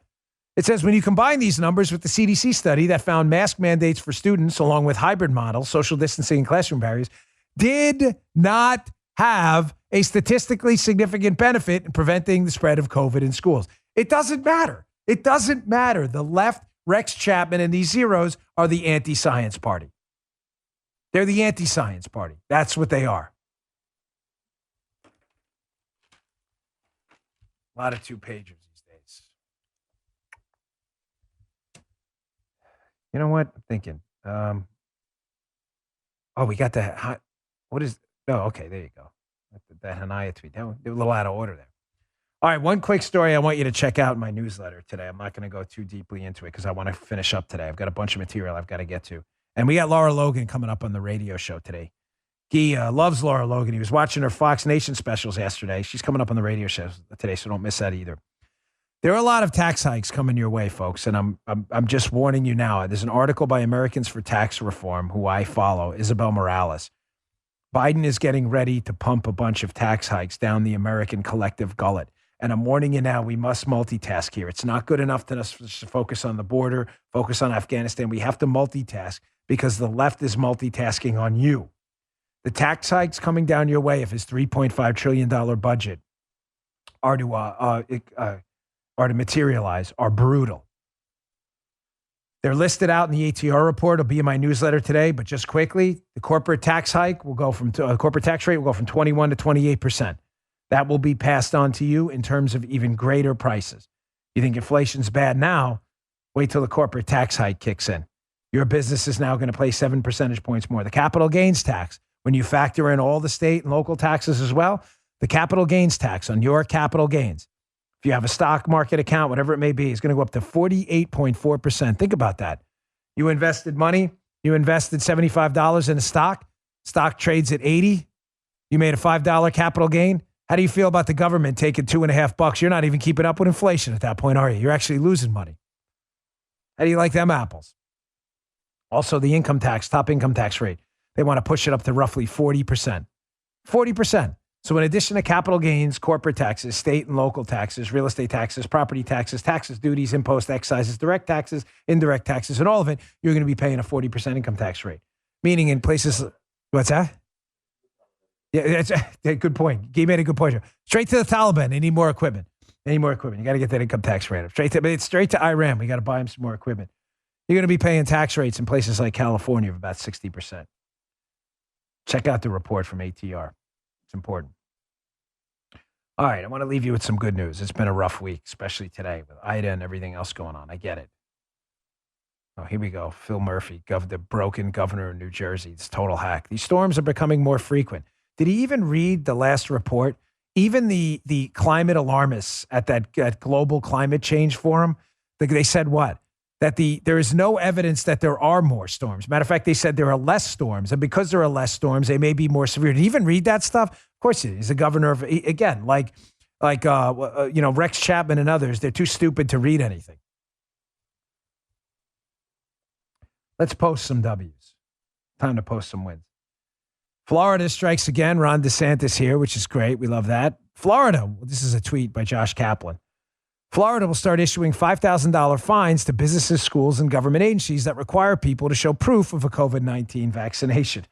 It says when you combine these numbers with the CDC study that found mask mandates for students along with hybrid models, social distancing and classroom barriers, did not have a statistically significant benefit in preventing the spread of COVID in schools. It doesn't matter. It doesn't matter. The left, Rex Chapman, and these zeros are the anti-science party. They're the anti-science party. That's what they are. A lot of two-pagers these days. You know what? I'm thinking. We got that. What is? Oh, okay. There you go. That Hanaya tweet. They were a little out of order there. All right. One quick story I want you to check out in my newsletter today. I'm not going to go too deeply into it because I want to finish up today. I've got a bunch of material I've got to get to. And we got Laura Logan coming up on the radio show today. He loves Laura Logan. He was watching her Fox Nation specials yesterday. She's coming up on the radio show today, so don't miss that either. There are a lot of tax hikes coming your way, folks, and I'm just warning you now. There's an article by Americans for Tax Reform, who I follow, Isabel Morales. Biden is getting ready to pump a bunch of tax hikes down the American collective gullet. And I'm warning you now, we must multitask here. It's not good enough to focus on the border, focus on Afghanistan. We have to multitask because the left is multitasking on you. The tax hikes coming down your way of his $3.5 trillion budget are to materialize, are brutal. They're listed out in the ATR report. It'll be in my newsletter today, but just quickly, the corporate tax hike will go from corporate tax rate will go from 21 to 28%. That will be passed on to you in terms of even greater prices. You think inflation's bad now? Wait till the corporate tax hike kicks in. Your business is now going to pay 7 percentage points more. The capital gains tax, when you factor in all the state and local taxes as well, the capital gains tax on your capital gains, if you have a stock market account, whatever it may be, is going to go up to 48.4%. Think about that. You invested money. You invested $75 in a stock. Stock trades at $80. You made a $5 capital gain. How do you feel about the government taking $2.50? You're not even keeping up with inflation at that point, are you? You're actually losing money. How do you like them apples? Also, the income tax, top income tax rate. They want to push it up to roughly 40%. 40%. So in addition to capital gains, corporate taxes, state and local taxes, real estate taxes, property taxes, duties, imposts, excises, direct taxes, indirect taxes, and all of it, you're going to be paying a 40% income tax rate. Meaning in places, what's that? Yeah, that's a good point. You made a good point. Straight to the Taliban. They need more equipment. You got to get that income tax rate up. It's straight to Iran. We got to buy them some more equipment. You're going to be paying tax rates in places like California of about 60%. Check out the report from ATR. It's important. All right, I want to leave you with some good news. It's been a rough week, especially today with Ida and everything else going on. I get it. Oh, here we go. Phil Murphy, the broken governor of New Jersey. It's total hack. These storms are becoming more frequent. Did he even read the last report? Even the climate alarmists at that global climate change forum, they said what? That there is no evidence that there are more storms. Matter of fact, they said there are less storms. And because there are less storms, they may be more severe. Did he even read that stuff? Of course he is. He's the governor of, again, like Rex Chapman and others, they're too stupid to read anything. Let's post some W's. Time to post some wins. Florida strikes again. Ron DeSantis here, which is great. We love that. Florida, this is a tweet by Josh Kaplan. Florida will start issuing $5,000 fines to businesses, schools, and government agencies that require people to show proof of a COVID-19 vaccination.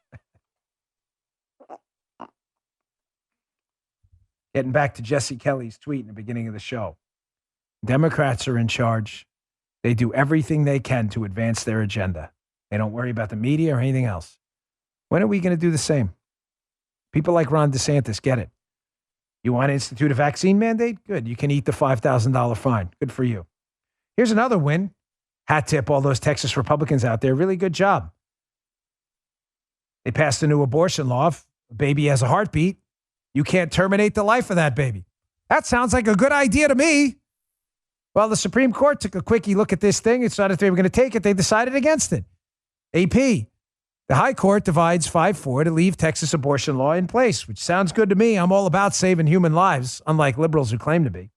Getting back to Jesse Kelly's tweet in the beginning of the show. Democrats are in charge. They do everything they can to advance their agenda. They don't worry about the media or anything else. When are we going to do the same? People like Ron DeSantis get it. You want to institute a vaccine mandate? Good. You can eat the $5,000 fine. Good for you. Here's another win. Hat tip all those Texas Republicans out there. Really good job. They passed a new abortion law. If a baby has a heartbeat, you can't terminate the life of that baby. That sounds like a good idea to me. Well, the Supreme Court took a quickie look at this thing. It's not if they were going to take it. They decided against it. AP. The High Court divides 5-4 to leave Texas abortion law in place, which sounds good to me. I'm all about saving human lives, unlike liberals who claim to be.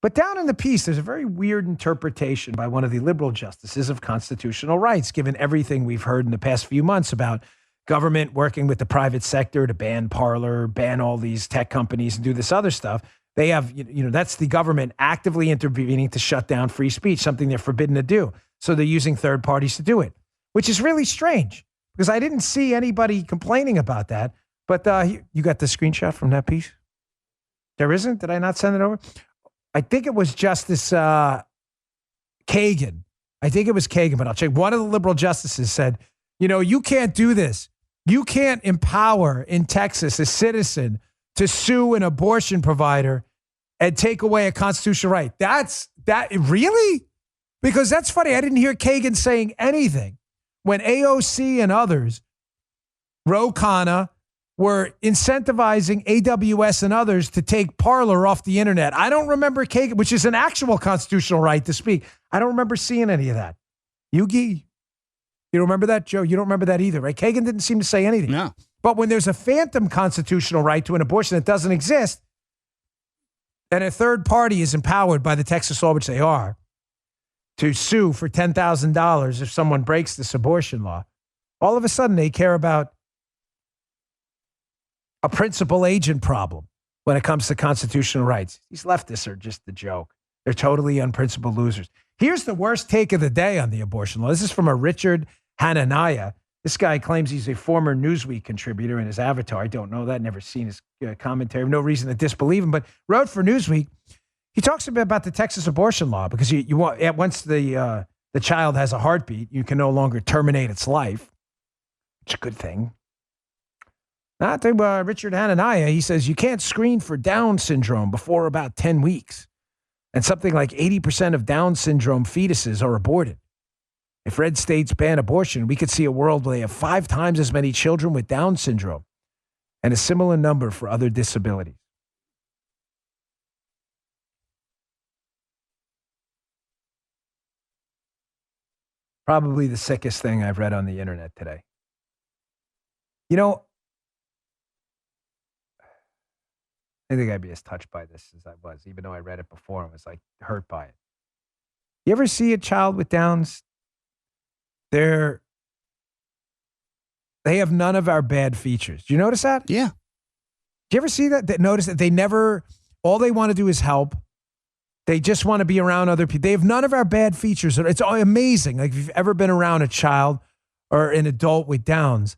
But down in the piece, there's a very weird interpretation by one of the liberal justices of constitutional rights, given everything we've heard in the past few months about government working with the private sector to ban Parler, ban all these tech companies and do this other stuff. They have, that's the government actively intervening to shut down free speech, something they're forbidden to do. So they're using third parties to do it, which is really strange because I didn't see anybody complaining about that. But you got the screenshot from that piece? There isn't? Did I not send it over? I think it was Justice Kagan. I think it was Kagan, but I'll check. One of the liberal justices said, you can't do this. You can't empower in Texas a citizen to sue an abortion provider and take away a constitutional right. Really? Because that's funny. I didn't hear Kagan saying anything when AOC and others, Ro Khanna, were incentivizing AWS and others to take Parler off the internet. I don't remember Kagan, which is an actual constitutional right to speak. I don't remember seeing any of that. Yugi, you don't remember that? Joe, you don't remember that either, right? Kagan didn't seem to say anything. No. But when there's a phantom constitutional right to an abortion that doesn't exist, and a third party is empowered by the Texas law, which they are, to sue for $10,000 if someone breaks this abortion law, all of a sudden they care about a principal agent problem when it comes to constitutional rights. These leftists are just a joke. They're totally unprincipled losers. Here's the worst take of the day on the abortion law. This is from a Richard Hananiah. This guy claims he's a former Newsweek contributor in his avatar. I don't know that. Never seen his commentary. No reason to disbelieve him, but wrote for Newsweek. He talks a bit about the Texas abortion law because you want, once the child has a heartbeat, you can no longer terminate its life. It's a good thing. Now, Richard Hananiah, he says you can't screen for Down syndrome before about 10 weeks. And something like 80% of Down syndrome fetuses are aborted. If red states ban abortion, we could see a world where they have 5 times as many children with Down syndrome and a similar number for other disabilities. Probably the sickest thing I've read on the internet today. I think I'd be as touched by this as I was, even though I read it before and was like hurt by it. You ever see a child with Downs? They have none of our bad features. Do you notice that? Yeah. Do you ever see that? Notice that all they want to do is help. They just want to be around other people. They have none of our bad features. It's amazing. Like if you've ever been around a child or an adult with Downs,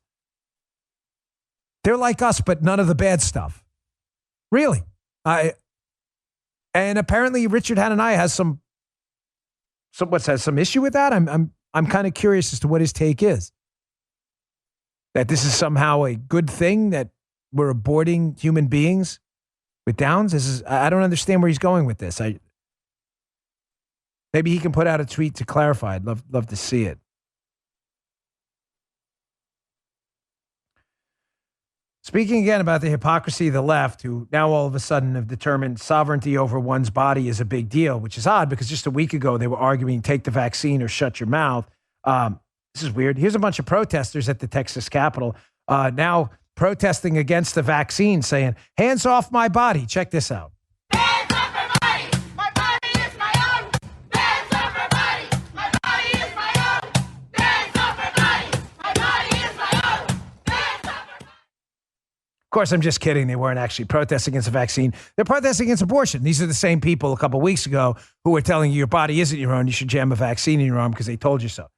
they're like us, but none of the bad stuff. Really. And apparently Richard Hananiah has some issue with that. I'm kind of curious as to what his take is. That this is somehow a good thing that we're aborting human beings with Downs. I don't understand where he's going with this. Maybe he can put out a tweet to clarify. I'd love to see it. Speaking again about the hypocrisy of the left, who now all of a sudden have determined sovereignty over one's body is a big deal, which is odd because just a week ago they were arguing take the vaccine or shut your mouth. This is weird. Here's a bunch of protesters at the Texas Capitol now protesting against the vaccine, saying, hands off my body. Check this out. Hands off my body. My body is my own. Hands off my body. My body is my own. Hands off my body. My body is my own. Hands off my body. Of course, I'm just kidding. They weren't actually protesting against the vaccine. They're protesting against abortion. These are the same people a couple of weeks ago who were telling you your body isn't your own. You should jam a vaccine in your arm because they told you so.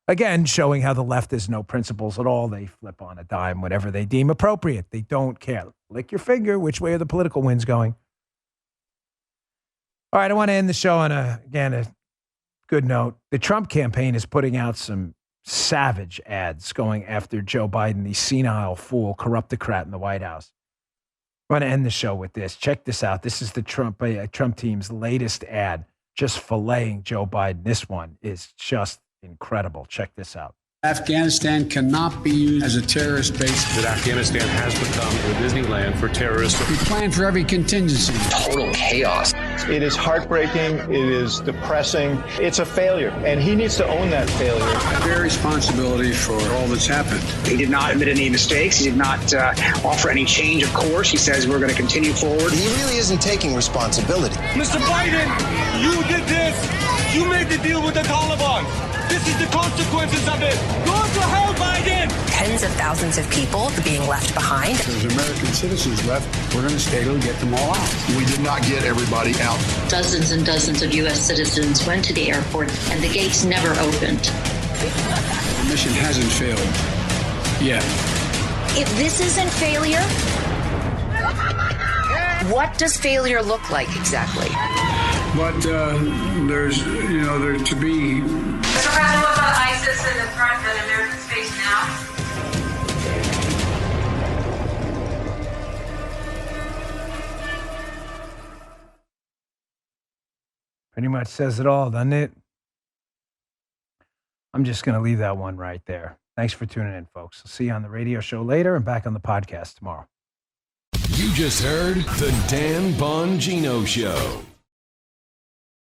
Again, showing how the left has no principles at all. They flip on a dime whenever they deem appropriate. They don't care. Lick your finger. Which way are the political winds going? All right, I want to end the show on a good note. The Trump campaign is putting out some savage ads going after Joe Biden, the senile fool, corruptocrat in the White House. I want to end the show with this. Check this out. This is the Trump team's latest ad, just filleting Joe Biden. This one is just incredible. Check this out. Afghanistan cannot be used as a terrorist base. That Afghanistan has become a Disneyland for terrorists. We plan for every contingency. Total chaos. It is heartbreaking. It is depressing. It's a failure, and he needs to own that failure. I bear responsibility for all that's happened. He did not admit any mistakes. He did not offer any change of course. He says we're going to continue forward. He really isn't taking responsibility. Mr. Biden, you did this. You made the deal with the Taliban. This is the consequences of it. Go to hell, Biden! Tens of thousands of people being left behind. There's American citizens left. We're going to stay till we get them all out. We did not get everybody out. Dozens and dozens of U.S. citizens went to the airport, and the gates never opened. The mission hasn't failed yet. If this isn't failure, what does failure look like exactly? But there's to be. Mr. President, what about ISIS and the threat that Americans face now? Pretty much says it all, doesn't it? I'm just going to leave that one right there. Thanks for tuning in, folks. I'll see you on the radio show later and back on the podcast tomorrow. You just heard The Dan Bongino Show.